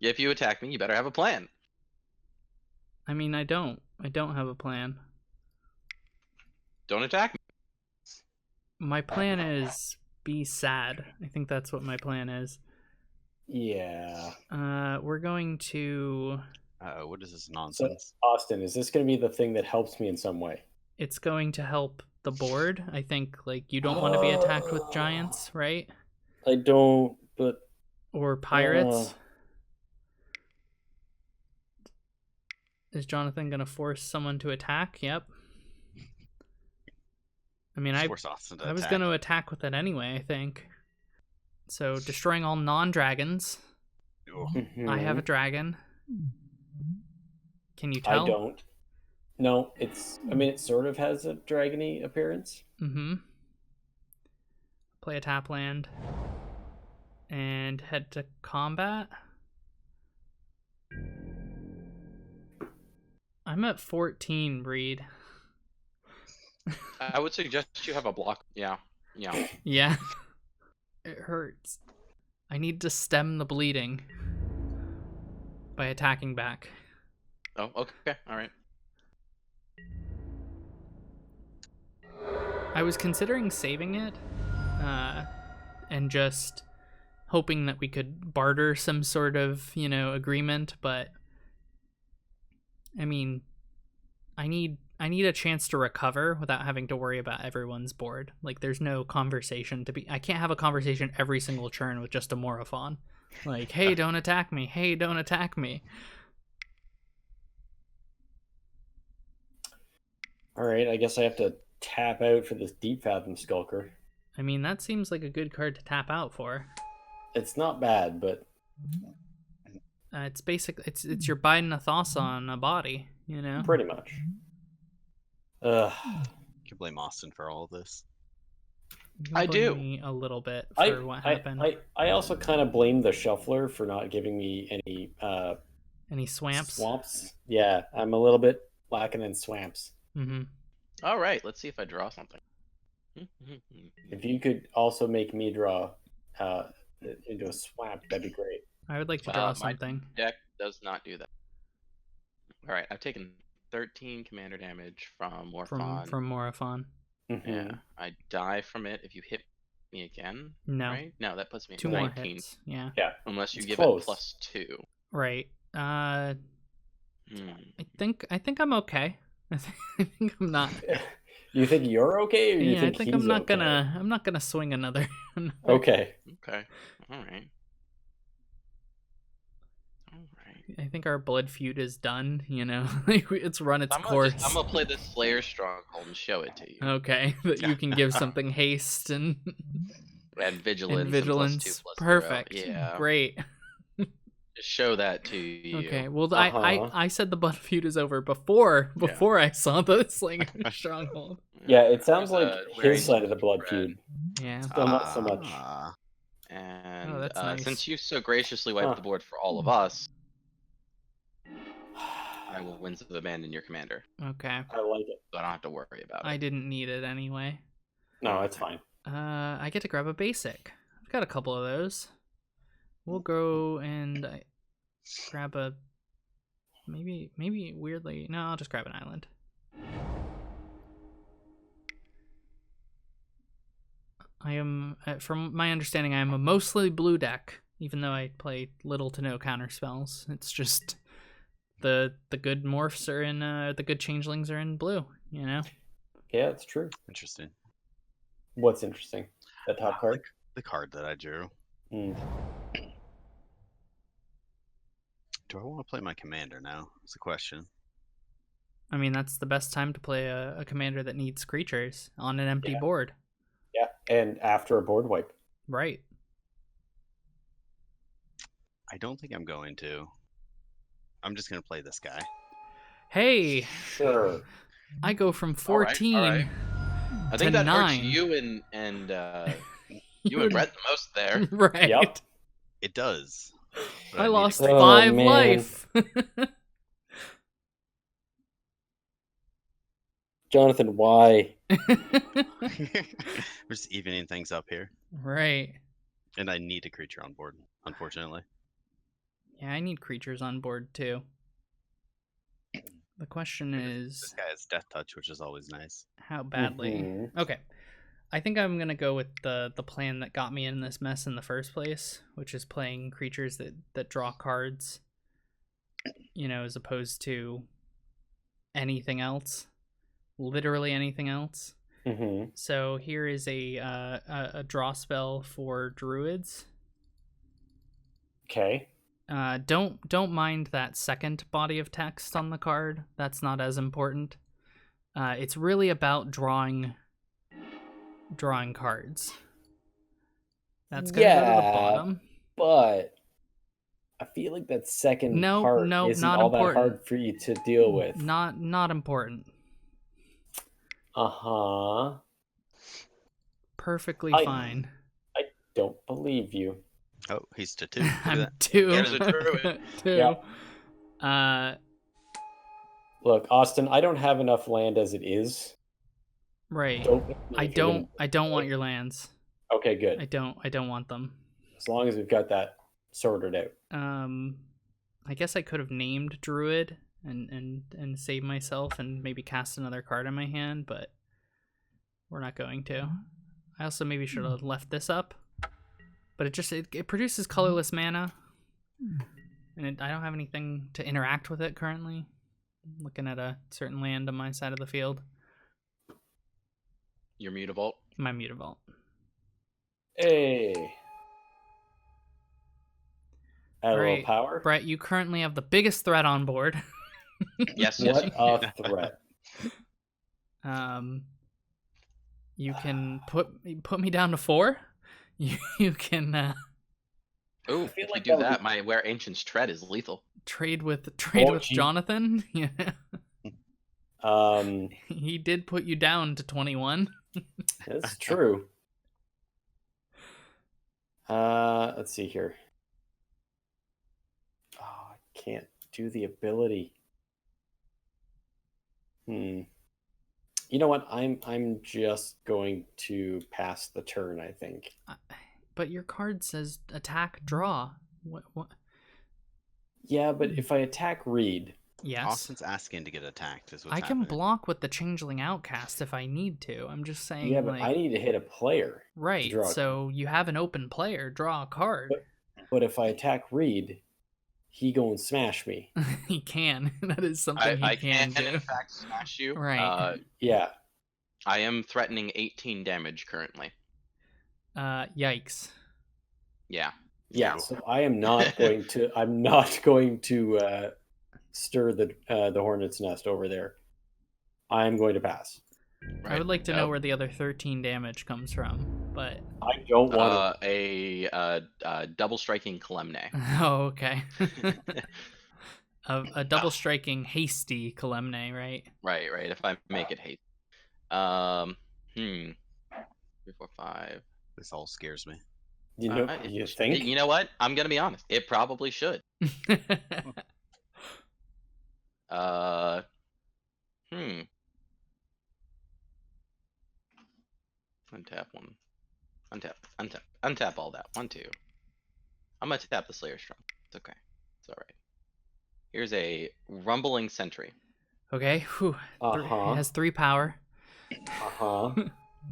If you attack me, you better have a plan. I mean, I don't have a plan. Don't attack me. My plan is be sad. I think that's what my plan is. Yeah. We're going to... what is this nonsense? So, Austin, is this going to be the thing that helps me in some way? It's going to help the board. I think, you don't want to be attacked with giants, right? I don't, but... Or pirates. Is Jonathan going to force someone to attack? Yep. I mean, I was going to attack with it anyway, I think. So, destroying all non-dragons. Mm-hmm. I have a dragon. Can you tell? I don't. No, it sort of has a dragony appearance. Mm-hmm. Play a tap land. And head to combat. I'm at 14, Reed. I would suggest you have a block. Yeah. Yeah. It hurts. I need to stem the bleeding by attacking back. Oh, okay. All right. I was considering saving it and just hoping that we could barter some sort of, agreement, but I mean, I need a chance to recover without having to worry about everyone's board. There's no conversation I can't have a conversation every single turn with just a Morophon. Like, hey, don't attack me. Hey, don't attack me. All right, I guess I have to tap out for this Deep Fathom Skulker. I mean, that seems like a good card to tap out for. It's not bad, but It's basic. It's your Biden a Thassa on a body, you know. pretty much. Ugh. You can blame Austin for all of this. You can I blame do. me a little bit for what happened. I also kind of blame the shuffler for not giving me Any swamps? swamps. Yeah, I'm a little bit lacking in swamps. Mm-hmm. All right, let's see if I draw something. If you could also make me draw into a swamp, that'd be great. I would like to draw My something. deck does not do that. All right, I've taken 13 commander damage from Morophon. From Morophon. Mhm. Yeah, I die from it if you hit me again. No. Right? No, that puts me at 2 more 19. hits. Yeah. Yeah. Unless you It's give close. it +2. Right. Hmm. I think I'm okay. I think I'm not. You think you're okay, or you Yeah, think I think he's I'm not okay? gonna swing another. Okay. Okay. All right. All right. I think our blood feud is done. You know, like it's run its course. I'm gonna play this Slayer Stronghold and show it to you. Okay, that you can give something haste and And vigilance. and vigilance. And +2/+0. Perfect. Yeah. Great. Just show that to you. Okay. Well, Uh-huh. I said the blood feud is over before I saw the Slinger Stronghold. Yeah, it sounds There's like a wearing his side of the blood Bret. feud. Yeah. Still not so much. And Oh, that's nice. since you so graciously wiped Huh. the board for all of us, I will win to abandon your commander. Okay. I like it. So I don't have to worry about I it. didn't need it anyway. No, it's fine. I get to grab a basic. I've got a couple of those. We'll go and grab a maybe weirdly. No, I'll just grab an island. I am, from my understanding, I am a mostly blue deck, even though I play little to no counter spells. It's just the good morphs are in, the good changelings are in blue. You know. Yeah, it's true. Interesting. What's interesting? The top card? The card that I drew. Hmm. Do I want to play my commander now? That's the question. I mean, that's the best time to play a commander that needs creatures on an empty Yeah. board. Yeah, and after a board wipe. Right. I don't think I'm going to. I'm just going to play this guy. Hey, Sure. I go from All right, 14 all right. I think to that 9. hurts you and you and Bret the most there. Right. Yep. It does. but I need to lost create- Oh, 5 man. life. Jonathan, why? We're just evening things up here. Right. And I need a creature on board, unfortunately. Yeah, I need creatures on board too. The question This is guy has Death Touch, which is always nice. how badly. Mhm. Okay. I think I'm gonna go with the plan that got me in this mess in the first place, which is playing creatures that draw cards, you know, as opposed to anything else, literally anything else. Mm-hmm. So here is a draw spell for druids. Okay. Don't mind that second body of text on the card. That's not as important. It's really about drawing cards. That's gonna go to the bottom. But I feel like that second No, part no, isn't not all important. that hard for you to deal with. Not important. Uh-huh. Perfectly I- fine. I don't believe you. Oh, he's to 2. Look at I'm that. 2. There's a druid. 2. Yeah. Look, Austin, I don't have enough land as it is. Right. Don't make me I if you're gonna- don't want your lands. Okay, good. I don't want them. As long as we've got that sorted out. I guess I could have named Druid and saved myself and maybe cast another card in my hand, but we're not going to. I also maybe should have left this up, but it produces colorless mana, and I don't have anything to interact with it currently. I'm looking at a certain land on my side of the field. Your Mutavault. My Mutavault. Hey. Add a little Alright, power. Bret, you currently have the biggest threat on board. Yes, What you a threat! You can put me down to 4. You can Ooh, feel if like you do that would that, my Where Ancients Tread is lethal. trade with Oh, gee. Jonathan. Yeah. Um, He did put you down to 21. that's true. Let's see here. Oh, I can't do the ability. You know what? I'm just going to pass the turn, I think. But your card says attack, draw. What? Yeah, but if I attack Reed, Yes. Austin's asking to get attacked. Is what's I can happening. block with the Changeling Outcast if I need to. I'm just saying, yeah, but like, I need to hit a player. right. draw a So you have an open player, draw a card. But if I attack Reed, he go and smash me. He can. That is something he I can can do. in fact smash you. Right. Yeah. I am threatening 18 damage currently. Yikes. Yeah. Yeah. No. So I am not going to. I'm not going to stir the hornet's nest over there. I am going to pass. I would like to know where the other 13 damage comes from, but I don't want a double striking Kalemne. oh, okay. A double striking hasty Kalemne, right? Right. If I make it hate. 3, 4, 5. This all scares me. to. You know. You think? You know what? I'm gonna be honest. It probably should. Untap one. Untap all that. 1, 2. I'm gonna tap the Slayer Strong. It's okay. It's alright. Here's a Rumbling Sentry. Okay. Whew. It has 3 power.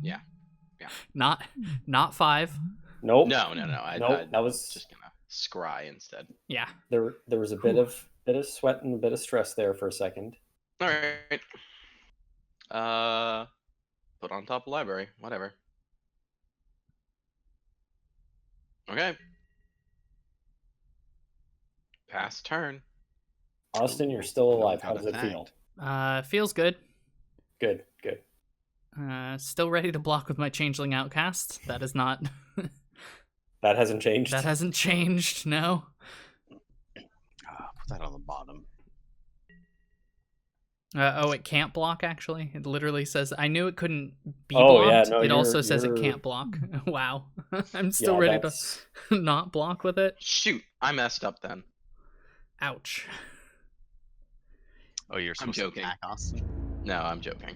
Yeah. Not 5. Nope. No. Nope. That was just gonna scry instead. Yeah. There was a bit of sweat and a bit of stress there for a second. Alright. Put on top of library. Whatever. Okay. Pass turn. Austin, you're still alive. Got How does it feel? Feels good. Good. Still ready to block with my Changeling Outcast. That is not. That hasn't changed. That hasn't changed. No. Put that on the bottom. It can't block, actually. It literally says, I knew it couldn't be Oh, blocked. yeah, no, it also you're- says it you're- can't block. Wow. I'm still Yeah, ready that's- to not block with it. Shoot, I messed up then. Ouch. Oh, you're supposed to joking. attack Austin? No, I'm joking.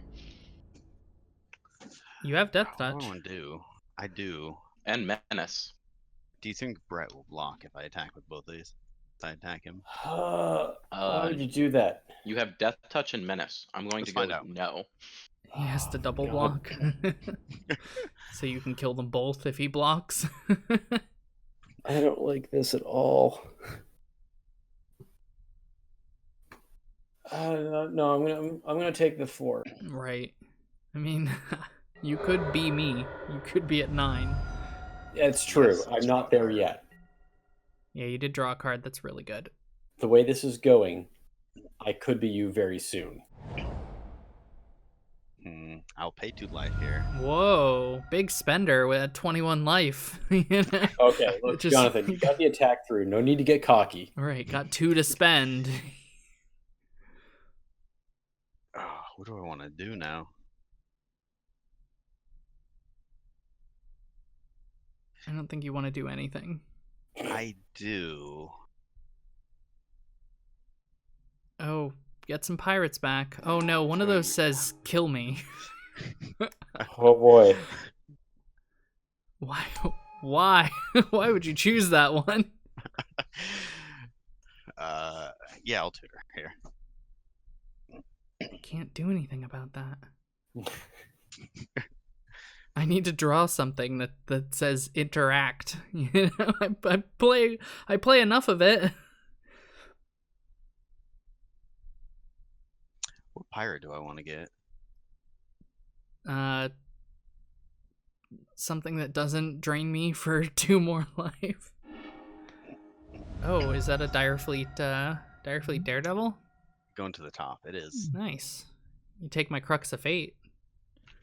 You have Death What Touch. do I want to do? I do. And Menace. Do you think Bret will block if I attack with both of these? If I attack him? Why would you do that? You have Death Touch and Menace. I'm going Let's to go find out. no. He has to double God. block. So you can kill them both if he blocks. I don't like this at all. No, I'm gonna take the 4. Right. I mean, you could be me. You could be at 9. It's true. Yes, I'm that's not there yet. Yeah, you did draw a card. That's really good. The way this is going, I could be you very soon. I'll pay 2 life here. Whoa, big spender with a 21 life. You know? Okay, look, Just- Jonathan, you got the attack through. No need to get cocky. Right, got 2 to spend. Oh, what do I want to do now? I don't think you want to do anything. I do. Oh, get some pirates back. Oh no, one of those says kill me. Oh boy. Why? Why? Why would you choose that one? Yeah, I'll tutor here. Can't do anything about that. I need to draw something that says interact. You know, I play enough of it. What pirate do I want to get? Something that doesn't drain me for 2 more life. Oh, is that a Direfleet Daredevil? Going to the top. It is. Nice. You take my Crux of Fate.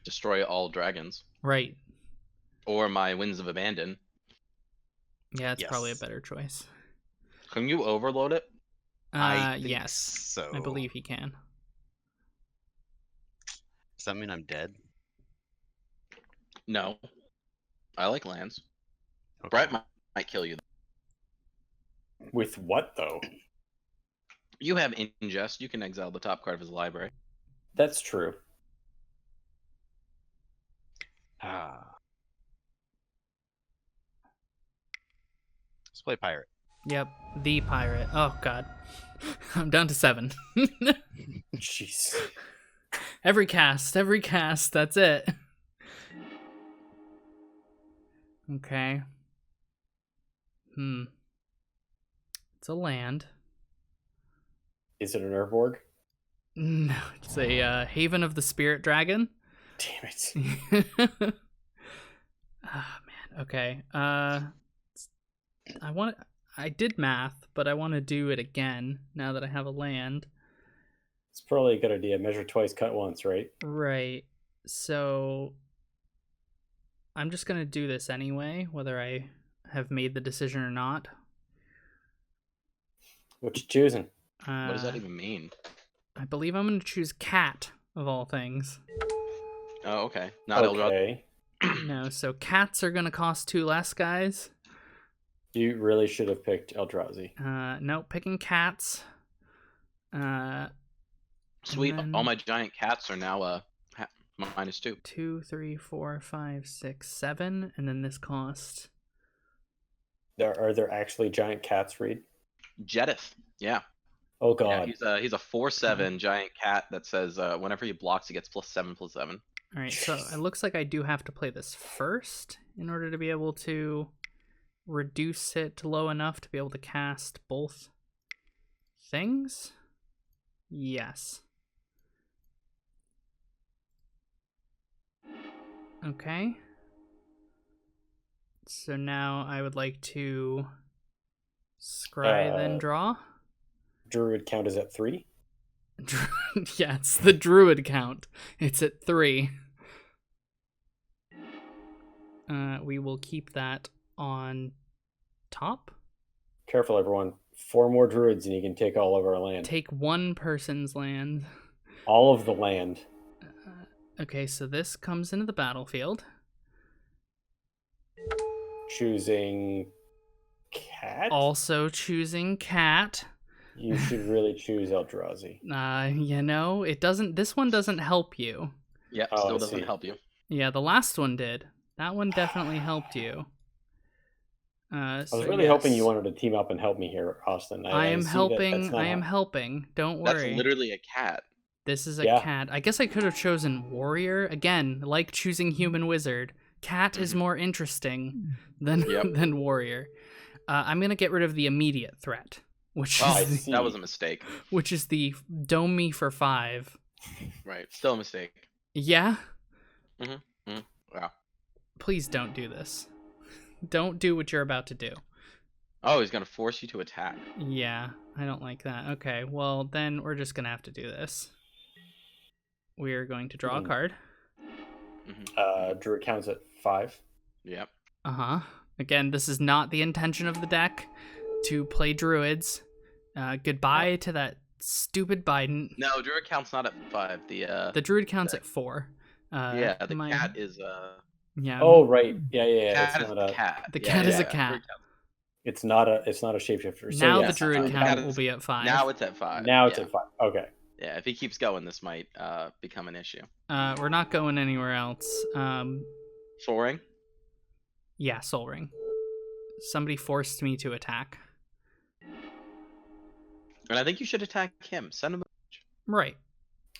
Destroy all dragons. Right. Or my Winds of Abandon. Yeah, it's probably a Yes. better choice. Can you overload it? I think Yes. so. I believe he can. Does that mean I'm dead? No. I like lands. Okay. Bret might kill you. With what though? You have Ingest. You can exile the top card of his library. That's true. Ah. Let's play pirate. Yep, the pirate. Oh god. I'm down to 7. Jeez. every cast, that's it. Okay. It's a land. Is it an Urborg? No, it's a Haven of the Spirit Dragon. Damn it. Ah, man. Okay. I did math, but I want to do it again now that I have a land. It's probably a good idea. Measure twice, cut once, right? Right. So I'm just going to do this anyway, whether I have made the decision or not. What you choosing? What does that even mean? I believe I'm going to choose cat, of all things. Oh, okay. Not Eldrazi. Okay. No, so cats are going to cost 2 less, guys. You really should have picked Eldrazi. No, picking cats. Sweet. then- All my giant cats are now -2. 2, 3, 4, 5, 6, 7, and then this cost. Are there actually giant cats, Reed? Jedith. Yeah. Oh Yeah, god. he's a 4/7 giant cat that says whenever he blocks, he gets +7/+7. All right, so it looks like I do have to play this first in order to be able to reduce it to low enough to be able to cast both things. Yes. Okay. So now I would like to scry, then draw. Druid count is at 3. Yeah, it's the druid count. It's at 3. We will keep that on top. Careful, everyone. 4 more druids and you can take all of our land. Take one person's land. All of the land. Okay, so this comes into the battlefield. Choosing cat? Also choosing cat. You should really choose Eldrazi. It doesn't. This one doesn't help you. Yeah, Oh, still I doesn't see. help you. Yeah, the last one did. That one definitely helped you. I was really hoping you wanted to team up and help me here, Austin. I am see that helping. that's not I am how- helping. Don't That's worry. literally a cat. This is a Yeah. cat. I guess I could have chosen warrior again, like choosing human wizard. Cat is more interesting than Yep. than warrior. I'm gonna get rid of the immediate threat, which Oh, is the, see. that was a mistake. which is the dome me for 5. Right. Still a mistake. Yeah. Wow. Please don't do this. Don't do what you're about to do. Oh, he's gonna force you to attack. Yeah, I don't like that. Okay, well then we're just gonna have to do this. We are going to draw a card. Druid counts at 5. Yep. Again, this is not the intention of the deck to play druids. Goodbye to that stupid Biden. No, Druid count's not at 5. The druid counts at 4. Yeah, the cat is Yeah. Oh right, yeah. cat It's is not a a. cat. The Yeah, cat is a yeah, cat. Druid count. It's not a shapeshifter. So Now yes, the druid Druid count count will is- be at 5. Now it's at 5. Now it's yeah. at 5. Okay. Yeah, if he keeps going, this might become an issue. We're not going anywhere else. Soaring. Yeah, Soul Ring. Somebody forced me to attack. And I think you should attack him. Send him. Right.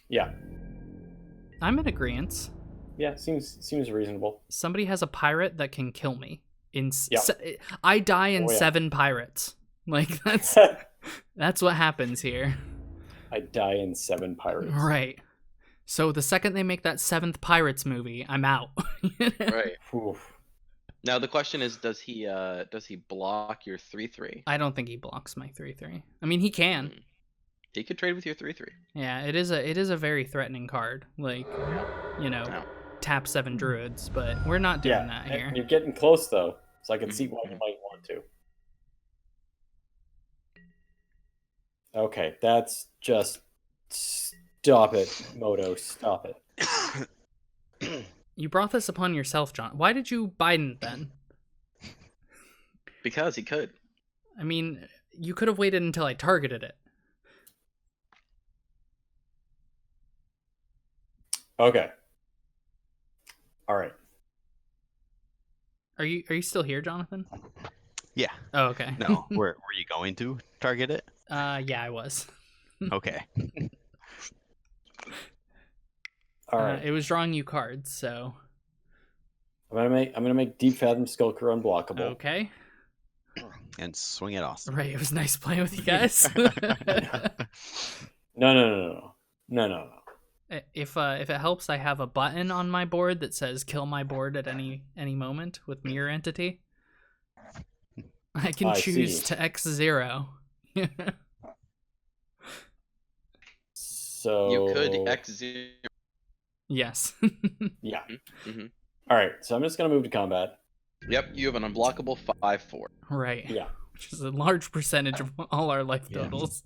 Yeah. I'm in agreement. Yeah. Seems reasonable. Somebody has a pirate that can kill me. Yeah. I die in Oh, yeah. 7 pirates. Like that's what happens here. I die in 7 pirates. Right. So the second they make that 7th Pirates movie, I'm out. Right. Oof. Now the question is, does he block your 3/3? I don't think he blocks my 3/3. I mean, he can. He could trade with your 3/3. Yeah, it is a very threatening card. Like, Yeah. tap 7 druids, but we're not doing that and here. you're getting close though, so I can see why you might want to. Okay, that's just stop it, Moto. Stop it. You brought this upon yourself, John. Why did you Biden then? Because he could. I mean, you could have waited until I targeted it. Okay. All right. Are you still here, Jonathan? Yeah. Oh, okay. No. Were you going to target it? Yeah, I was. Okay. All right. It was drawing you cards, so. I'm gonna make Deep Fathom Skulker unblockable. Okay. And swing it off. Right, it was nice playing with you guys. No. If it helps, I have a button on my board that says "kill my board" at any moment with mirror entity. I can choose to X0. So You could X0. Yes. Yeah. Mm-hmm. All right. So I'm just gonna move to combat. Yep, you have an unblockable 5/4. Right. Yeah. Which is a large percentage of all our life Yeah. totals.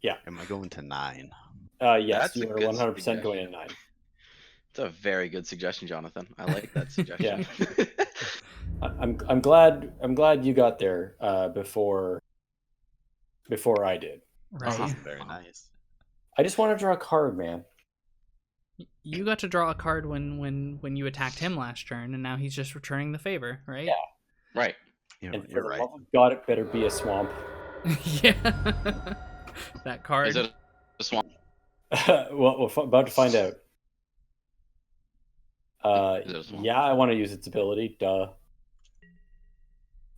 Am I going to 9? Yes, That's you a are good 100% going suggestion. in 9. It's a very good suggestion, Jonathan. I like that suggestion. I'm glad you got there before I did. Right. Very nice. I just want to draw a card, man. You got to draw a card when you attacked him last turn, and now he's just returning the favor, right? Yeah. Right. And for You're the right. love of God, it better be a swamp. Yeah. That card. Is it a swamp? Well, we're about to find out. Is it a swamp? Yeah, I want to use its ability. Duh.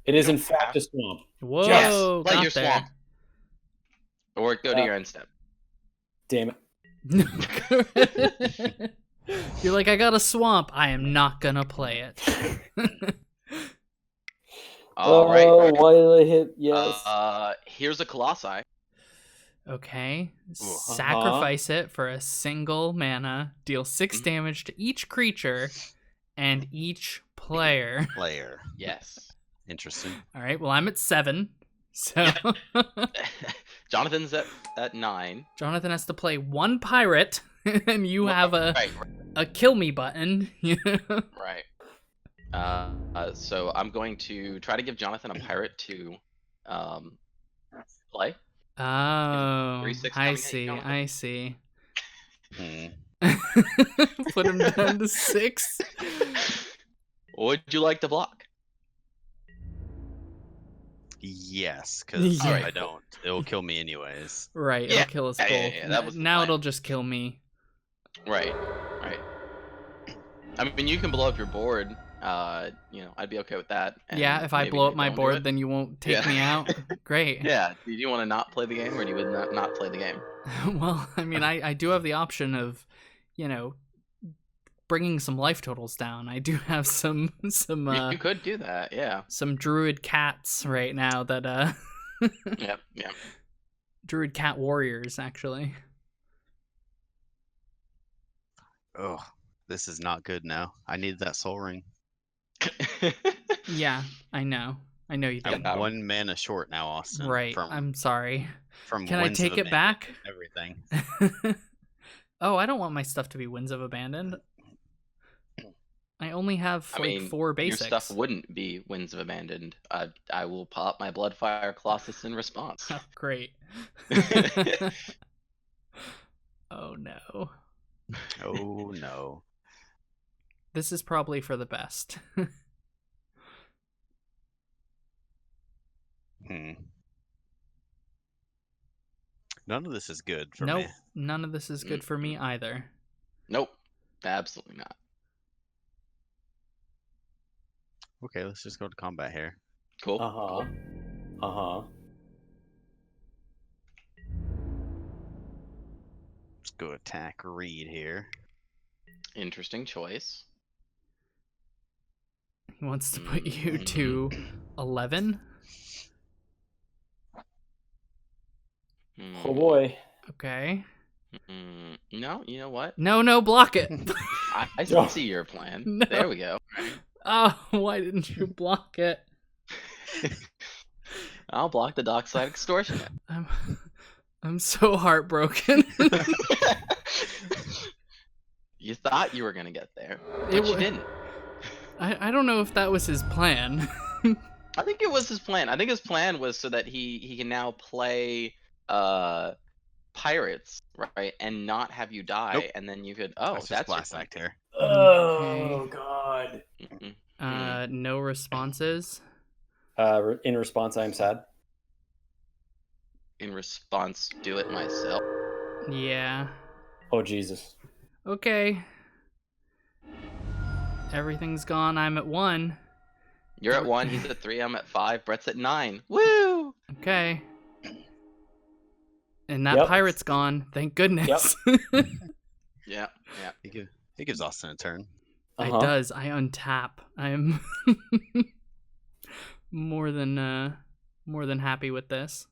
It is in don't fact have- a swamp. Whoa, Yes, play got your there. swamp. Or go to your end step. Damn it. You're like, I got a swamp. I am not gonna play it. All right. Why did I hit? Yes. Here's a Colossi. Okay. Ooh. Sacrifice it for a single mana. Deal 6 damage to each creature and each player. Player. Yes. Interesting. All right. Well, I'm at 7. So Jonathan's at 9. Jonathan has to play 1 pirate, and you have a kill me button. Right. So I'm going to try to give Jonathan a pirate to play. Oh, 3/6 I coming at see. you, Jonathan. I see. Hmm. Put him down to 6. Would you like to block? Yes, because Yeah. if I don't, it'll kill me anyways. Right, Yeah. it'll kill us Yeah, both. yeah, that was the Now plan. it'll just kill me. Right. I mean, you can blow up your board. I'd be okay with that. Yeah, and if I maybe blow you up my don't do board, it. then you won't take Yeah. me out. Great. Yeah. Do you want to not play the game, or do you would not play the game? Well, I mean, I do have the option of, bringing some life totals down. I do have some You could do that. Yeah. some druid cats right now that Yep. Yeah. druid cat warriors actually. Oh, this is not good now. I need that soul ring. Yeah, I know you I'm did. 1 mana short now, Austin. Right. From, I'm sorry. from Can I Winds of take it Abandon back? and Everything. Oh, I don't want my stuff to be Winds of Abandoned. I only have I mean, 4 basics. Your stuff wouldn't be Winds of Abandoned. I will pop my Bloodfire Colossus in response. Oh, great. Oh no. Oh no. This is probably for the best. None of this is good for Nope, me. none of this is good for me either. Nope. Absolutely not. Okay, let's just go to combat here. Cool. Let's go attack Reed here. Interesting choice. He wants to put you to 11. Oh boy. Okay. No, you know what? No, block it. I see your plan. No. There we go. Oh, why didn't you block it? I'll block the dockside extortionate. I'm so heartbroken. You thought you were gonna get there, but you didn't. I don't know if that was his plan. I think it was his plan. I think his plan was so that he can now play pirates, right, and not have you die, Nope. and then you could. That's That's just your Blast plan. Act here. Oh god. No responses. In response, I am sad. In response, do it myself. Yeah. Oh Jesus. Okay. Everything's gone. I'm at 1. You're at 1. He's at 3. I'm at 5. Brett's at 9. Woo! Okay. And that Yep. pirate's gone. Thank goodness. Yeah. He gives Austin a turn. It does. I untap. I'm more than happy with this.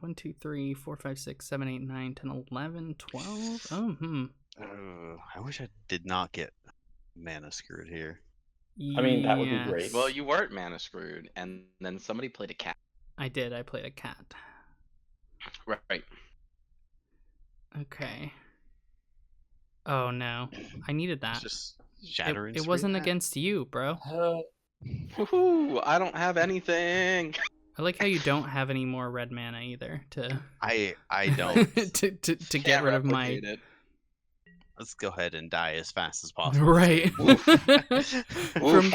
1, 2, 3, 4, 5, 6, 7, 8, 9, 10, 11, 12. I wish I did not get mana screwed here. I mean, that would be Yes. great. Well, you weren't mana screwed, and then somebody played a cat. I did. I played a cat. Right. Okay. Oh no, I needed that. It's just shattering. It wasn't against you, bro. Woohoo! I don't have anything. I like how you don't have any more red mana either to I don't. to get Can't rid of my replicate it. Let's go ahead and die as fast as possible. right. From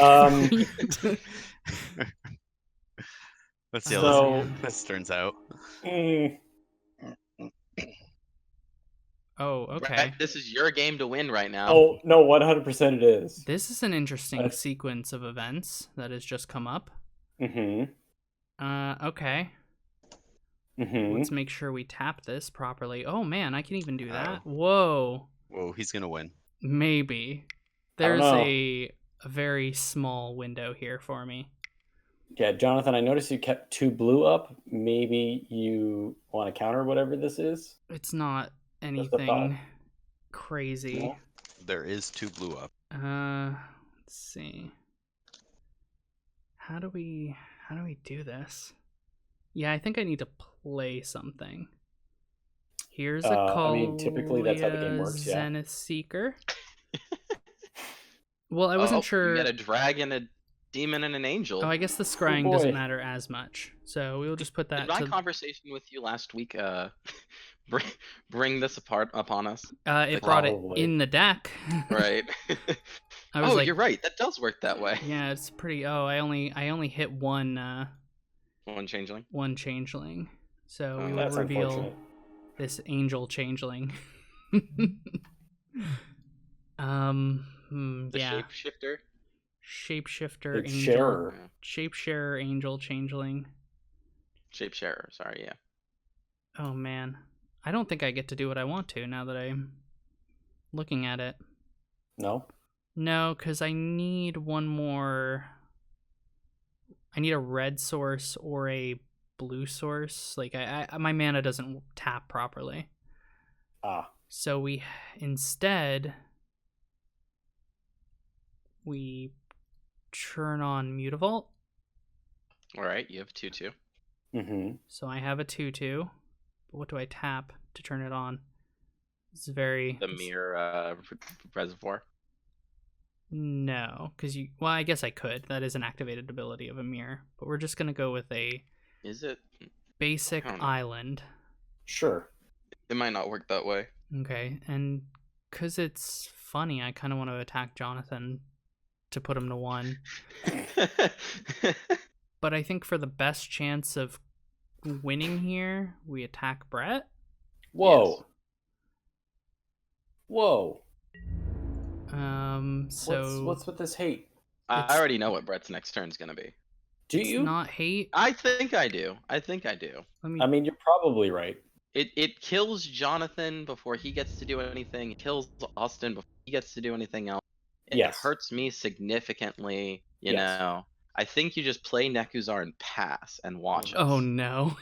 Let's see how So- this turns out. Oh, okay. Brett, this is your game to win right now. Oh no, 100% it is. This is an interesting sequence of events that has just come up. Mm-hmm. Okay. Mm-hmm. Let's make sure we tap this properly. Oh man, I can even do that. Whoa. Whoa, he's gonna win. Maybe. I don't There's know. a very small window here for me. Yeah, Jonathan, I noticed you kept 2 blue up. Maybe you want to counter whatever this is? It's not a thought. anything crazy. No? There is 2 blue up. Let's see. How do we do this? Yeah, I think I need to play something. Here's a call. I mean, typically that's how the game works, yeah. Zenith Seeker. Well, I wasn't sure. You got a dragon, a demon, and an angel. Oh, I guess the scrying boy. doesn't matter as much. So we'll just put that Did my to... conversation with you last week bring this apart upon us? it brought it Probably. in the deck. Right. I was like, you're right. That does work that way. yeah, it's pretty. Oh, I only hit one One changeling. one changeling. So Oh, we will That's reveal unfortunate. this angel changeling. The Yeah. shapeshifter. Shapeshifter It's angel. Sharer. Shapesharer angel changeling. Shapesharer. Sorry, yeah. Oh man. I don't think I get to do what I want to now that I'm looking at it. No? No, because I need one more. I need a red source or a blue source. Like my mana doesn't tap properly. Ah. So we instead we turn on Mutavault. All right, you have 2/2. Mm-hmm. So I have a 2/2. But what do I tap to turn it on? It's very The mirror reservoir. No, because you. Well, I guess I could. That is an activated ability of a mirror. But we're just gonna go with a Is it? basic I don't know. island. Sure. It might not work that way. Okay, and because it's funny, I kind of want to attack Jonathan to put him to 1. But I think for the best chance of winning here, we attack Bret. Whoa. Yes. Whoa. So What's with this hate? I already know what Brett's next turn's gonna be. Do it's you? not hate. I think I do. I think I do. Let me. I mean, you're probably right. It kills Jonathan before he gets to do anything. It kills Austin before he gets to do anything else. It Yes. hurts me significantly. You Yes. know, I think you just play Nekusar and pass and watch Oh us. no.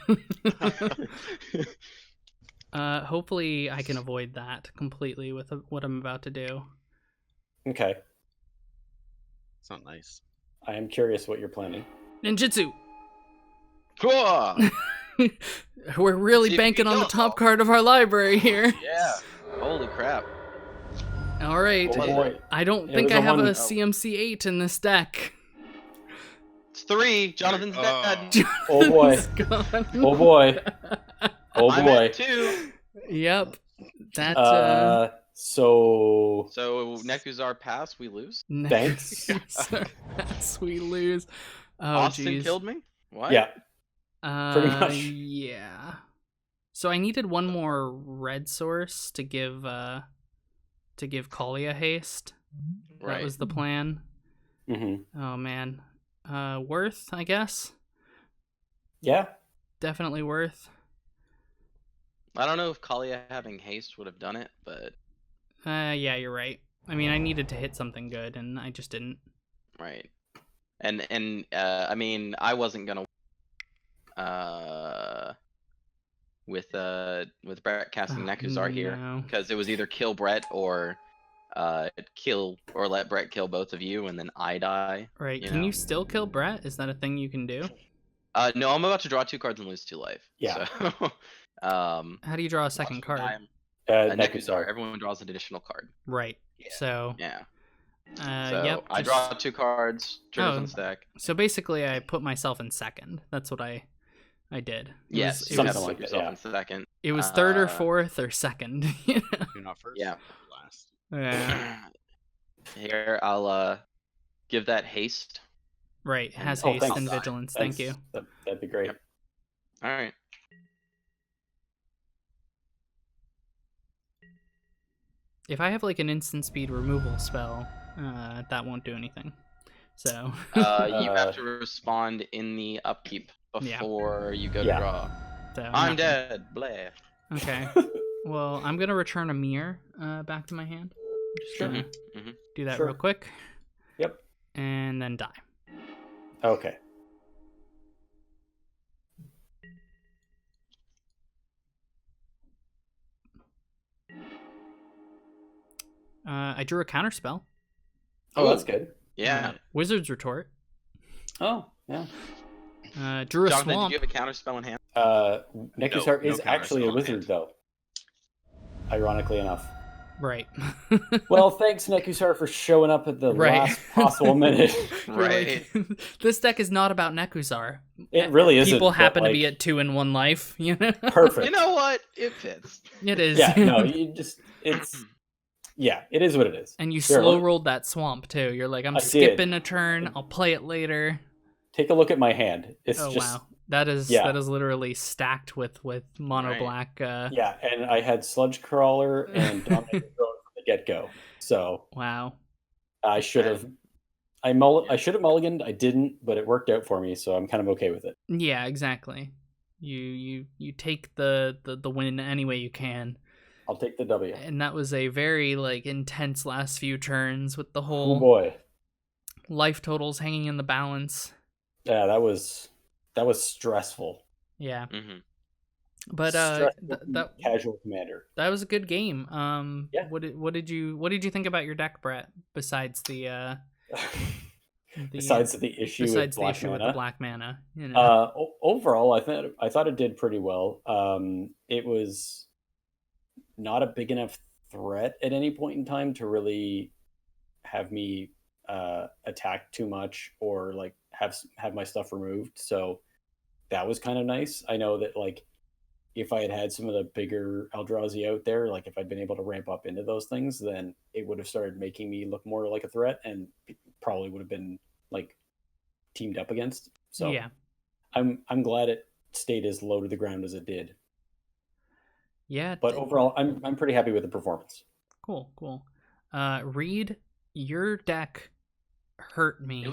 Hopefully I can avoid that completely with what I'm about to do. Okay. It's not nice. I am curious what you're planning. Ninjutsu. Cool. We're really See if you banking can on the kill us top all. card of our library here. Yeah. Holy crap. All right. Oh boy. I don't It think was I a have one- a CMC 8 in this deck. It's 3. Jonathan's dead. Oh boy. Gone. Oh boy. Oh I'm boy. at 2. Yep. That So So Nekusar pass, we lose. Thanks. Pass, we lose. Oh Austin geez. killed me? What? yeah. pretty much. Yeah. So I needed one more red source to give Kalia haste. Right. That was the plan. Oh man. Worth, I guess. Yeah. Definitely worth. I don't know if Kalia having haste would have done it, but Yeah, you're right. I mean, I needed to hit something good, and I just didn't. right. And I mean, I wasn't gonna with Bret casting Nekusar here no. because it was either kill Bret or kill or let Bret kill both of you, and then I die. Right. you Can know? you still kill Bret? Is that a thing you can do? No, I'm about to draw 2 cards and lose 2 life. Yeah. So, How do you draw a second card? Nekusar. Nekusar. Everyone draws an additional card. Right. Yeah. So. Yeah. So Yep. I draw 2 cards. Triggers on stack. So basically, I put myself in second. That's what I did. Yes. It You have was, to like put that, yourself yeah. in second. it was third or Uh, fourth or second. You know? You're not first. Yeah. Last. Yeah. Here, I'll give that haste. Right. It has Oh, haste thanks. and vigilance. Thank you. That'd be great. Yep. All right. If I have like an instant speed removal spell, that won't do anything. So. You have to respond in the upkeep Yeah. before you go to Yeah. draw. So I'm nothing. dead. Blah. Okay. Well, I'm gonna return a mirror back to my hand. I'm just Sure. gonna Mhm. do that Sure. real quick. Yep. And then die. Okay. I drew a counter spell. Oh, that's good. Yeah. Wizard's Retort. Oh, yeah. Drew a Jonathan, swamp. did you have a counter spell in hand? Nekusar No is counter actually a spell in wizard, hand. though. Ironically enough. Right. Well, thanks, Nekusar, for showing up at the Right. last possible minute. You're Right. like, this deck is not about Nekusar. It really isn't. People but, happen to like, be at 2 in 1 life. You know. perfect. You know what? It fits. It is. Yeah, no, yeah, it is what it is. And you Sure, slow look- rolled that swamp too. You're like, I'm I did. skipping a turn. I'll play it later. Take a look at my hand. It's Oh just wow, that is yeah. literally stacked with mono Right. black. yeah, and I had Sludge Crawler and Dominator Throne from the get-go. So Wow. I should have I should have mulliganed. I didn't, but it worked out for me, so I'm kind of okay with it. Yeah, exactly. You take the win any way you can, I'll take the W. and that was a very like intense last few turns with the Oh whole boy. life totals hanging in the balance. Yeah, that was stressful. Yeah, Hmm. but Stressful that casual commander. that was a good game. Yeah. What did you think about your deck, Brett? Besides the Besides the issue with besides the black issue mana. with the black mana, you know. Overall, I thought it did pretty well. It was not a big enough threat at any point in time to really have me attack too much or like have my stuff removed. So that was kind of nice. I know that like if I had some of the bigger Eldrazi out there, like if I'd been able to ramp up into those things, then it would have started making me look more like a threat and probably would have been like teamed up against. So yeah. I'm glad it stayed as low to the ground as it did. Yeah. But overall, I'm pretty happy with the performance. Cool. Reed, your deck hurt me. It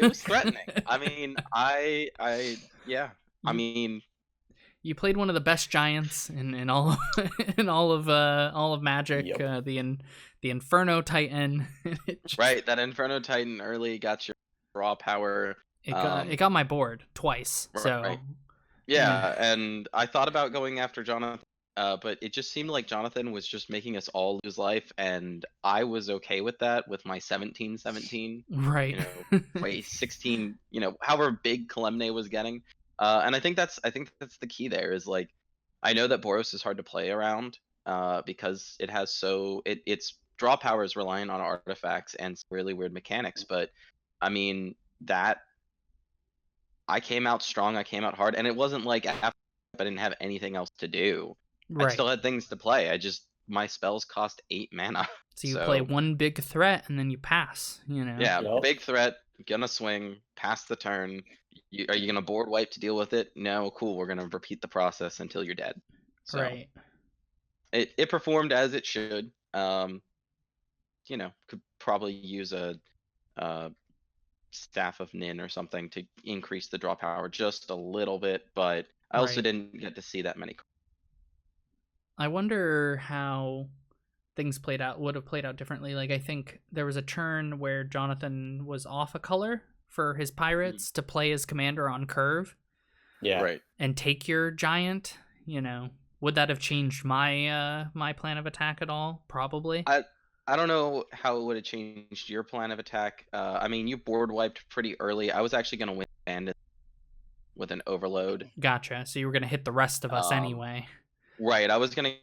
was threatening. I mean, I mean, you played one of the best giants in all in all of Magic. Yep. The Inferno Titan. Right, that Inferno Titan early got your raw power. It got my board twice. So Right. Yeah, and I thought about going after Jonathan, but it just seemed like Jonathan was just making us all lose life, and I was okay with that with my 17-17. Right. My 16, however big Kalemne was getting. And I think that's the key there is like, I know that Boros is hard to play around, because it has its draw power is reliant on artifacts and some really weird mechanics, but I mean that I came out strong, I came out hard, and it wasn't like after I didn't have anything else to do. I still had things to play. My spells cost 8 mana. So you play one big threat and then you pass, Yeah, Yep. big threat, gonna swing, pass the turn. Are you gonna board wipe to deal with it? No, cool. We're gonna repeat the process until you're dead. So Right. it performed as it should. Could probably use a Staff of Nin or something to increase the draw power just a little bit, but I also Right. didn't get to see that many. I wonder how things would have played out differently. Like, I think there was a turn where Jonathan was off a color for his pirates to play his commander on curve. Yeah. Right. And take your giant. Would that have changed my my plan of attack at all? Probably. I don't know how it would have changed your plan of attack. I mean, you board wiped pretty early. I was actually gonna win Bandit with an overload. Gotcha. So you were gonna hit the rest of us anyway. Right. I was gonna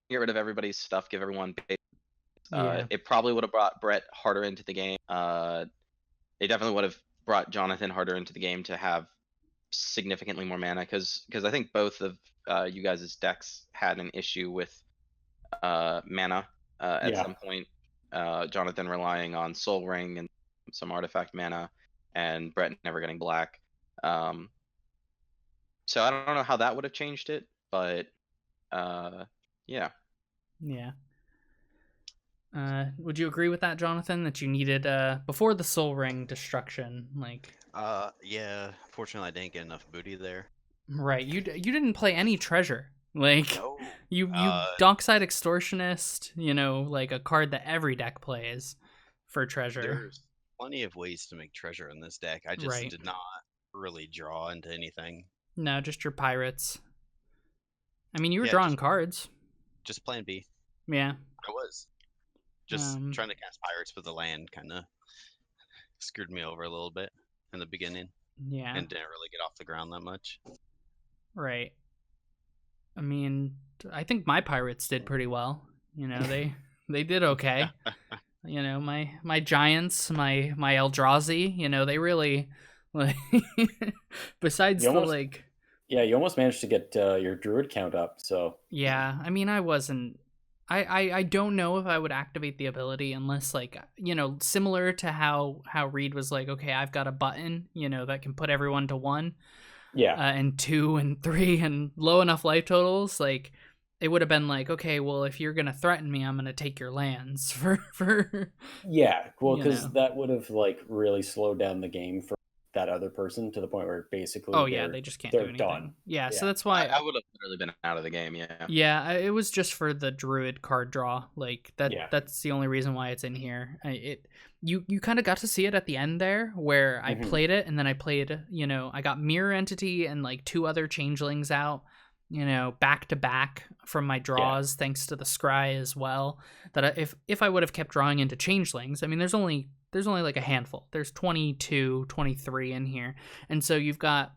get rid of everybody's stuff, give everyone base. Yeah. It probably would have brought Bret harder into the game. It definitely would have brought Jonathan harder into the game to have significantly more mana, because I think both of you guys' decks had an issue with mana at some point. Jonathan relying on Soul Ring and some artifact mana, and Bret never getting black. So I don't know how that would have changed it, but yeah. Yeah. Would you agree with that, Jonathan, that you needed before the Soul Ring destruction, like? Yeah. Fortunately, I didn't get enough booty there. Right. You didn't play any treasure. Like, No. you Dockside Extortionist, like a card that every deck plays for treasure. There's plenty of ways to make treasure in this deck. I just Right. did not really draw into anything. No, just your pirates. I mean, you were Yeah, drawing cards. Just plan B. Yeah. I was. Just trying to cast pirates with the land kind of screwed me over a little bit in the beginning. Yeah. And didn't really get off the ground that much. Right. I mean, I think my pirates did pretty well. They did okay. My giants, my Eldrazi, they really, like, besides You the almost- like. Yeah, you almost managed to get your druid count up. So Yeah, I mean, I wasn't. I don't know if I would activate the ability unless, like, similar to how Reed was like, okay, I've got a button, that can put everyone to 1. yeah, And 2 and 3 and low enough life totals, like, it would have been like, okay, well, if you're gonna threaten me, I'm gonna take your lands for yeah. Well, you because know. that would have like really slowed down the game for that other person to the point where basically, Oh yeah, they just can't do they're anything. done. Yeah, so Yeah. that's why I would have literally been out of the game. Yeah. Yeah, it was just for the druid card draw. Like that. Yeah. That's the only reason why it's in here. You kind of got to see it at the end there, where I Mhm. played it, and then I played. I got Mirror Entity and like 2 other changelings out. Back to back from my draws, thanks to the scry as well. That if I would have kept drawing into changelings, I mean, there's only like a handful. There's 22, 23 in here, and so you've got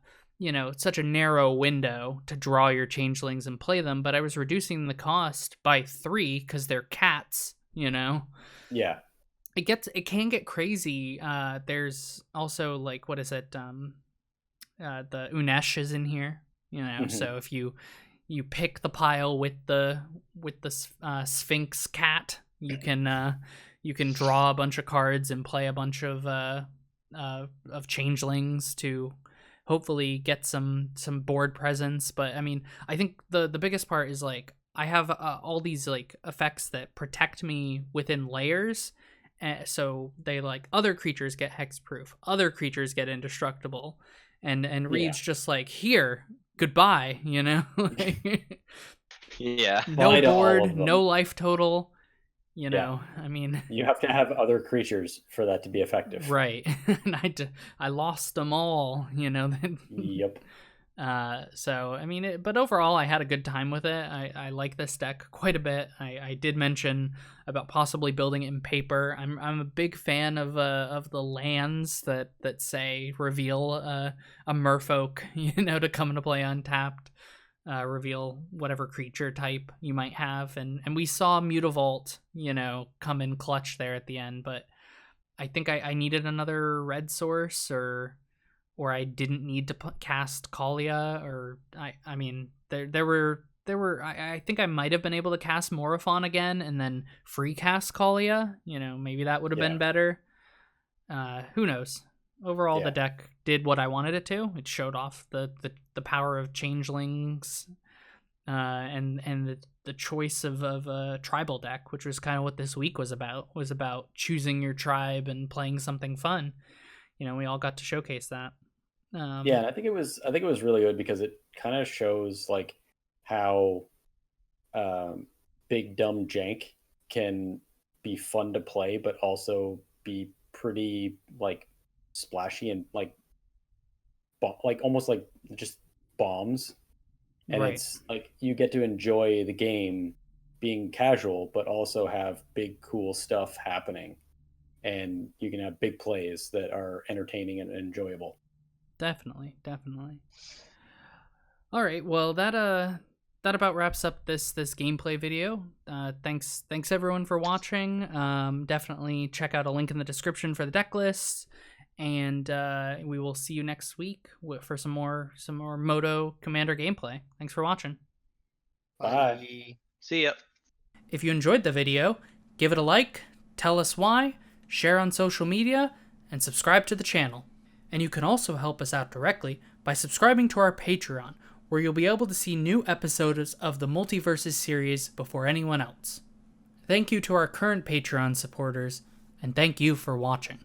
such a narrow window to draw your changelings and play them, but I was reducing the cost by 3 because they're cats, Yeah, It can get crazy. There's also, like, what is it? The Unesh is in here, so if you pick the pile with the Sphinx cat, you can draw a bunch of cards and play a bunch of changelings to hopefully get some board presence. But I mean, I think the biggest part is, like, I have all these like effects that protect me within layers, so they, like, other creatures get hexproof, other creatures get indestructible, and Reed's just like, here, goodbye, Yeah. No Bye to all of board, them. no life total, I mean, You have to have other creatures for that to be effective. right. And I lost them all, Yep. So I mean, but overall, I had a good time with it. I like this deck quite a bit. I did mention about possibly building it in paper. I'm a big fan of the lands that say reveal a Merfolk, to come into play untapped. Reveal whatever creature type you might have, and we saw Mutavault, come in clutch there at the end. But I think I needed another red source, or I didn't need to cast Kalia, or I mean there were I think I might have been able to cast Morophon again and then free cast Kalia. Maybe that would have been better. Who knows? Overall, the deck did what I wanted it to. It showed off the power of changelings, and the choice of a tribal deck, which was kind of what this week was about choosing your tribe and playing something fun. We all got to showcase that. And I think it was really good because it kind of shows like how big dumb jank can be fun to play, but also be pretty like splashy and like almost like just bombs. And Right. it's like you get to enjoy the game being casual, but also have big cool stuff happening, and you can have big plays that are entertaining and enjoyable. Definitely. All right, well that about wraps up this gameplay video. Thanks everyone for watching. Definitely check out a link in the description for the deck list, and we will see you next week for some more Moto Commander gameplay. Thanks for watching. Bye. See ya. If you enjoyed the video, give it a like, tell us why, share on social media, and subscribe to the channel. And you can also help us out directly by subscribing to our Patreon, where you'll be able to see new episodes of the Multiverses series before anyone else. Thank you to our current Patreon supporters, and thank you for watching.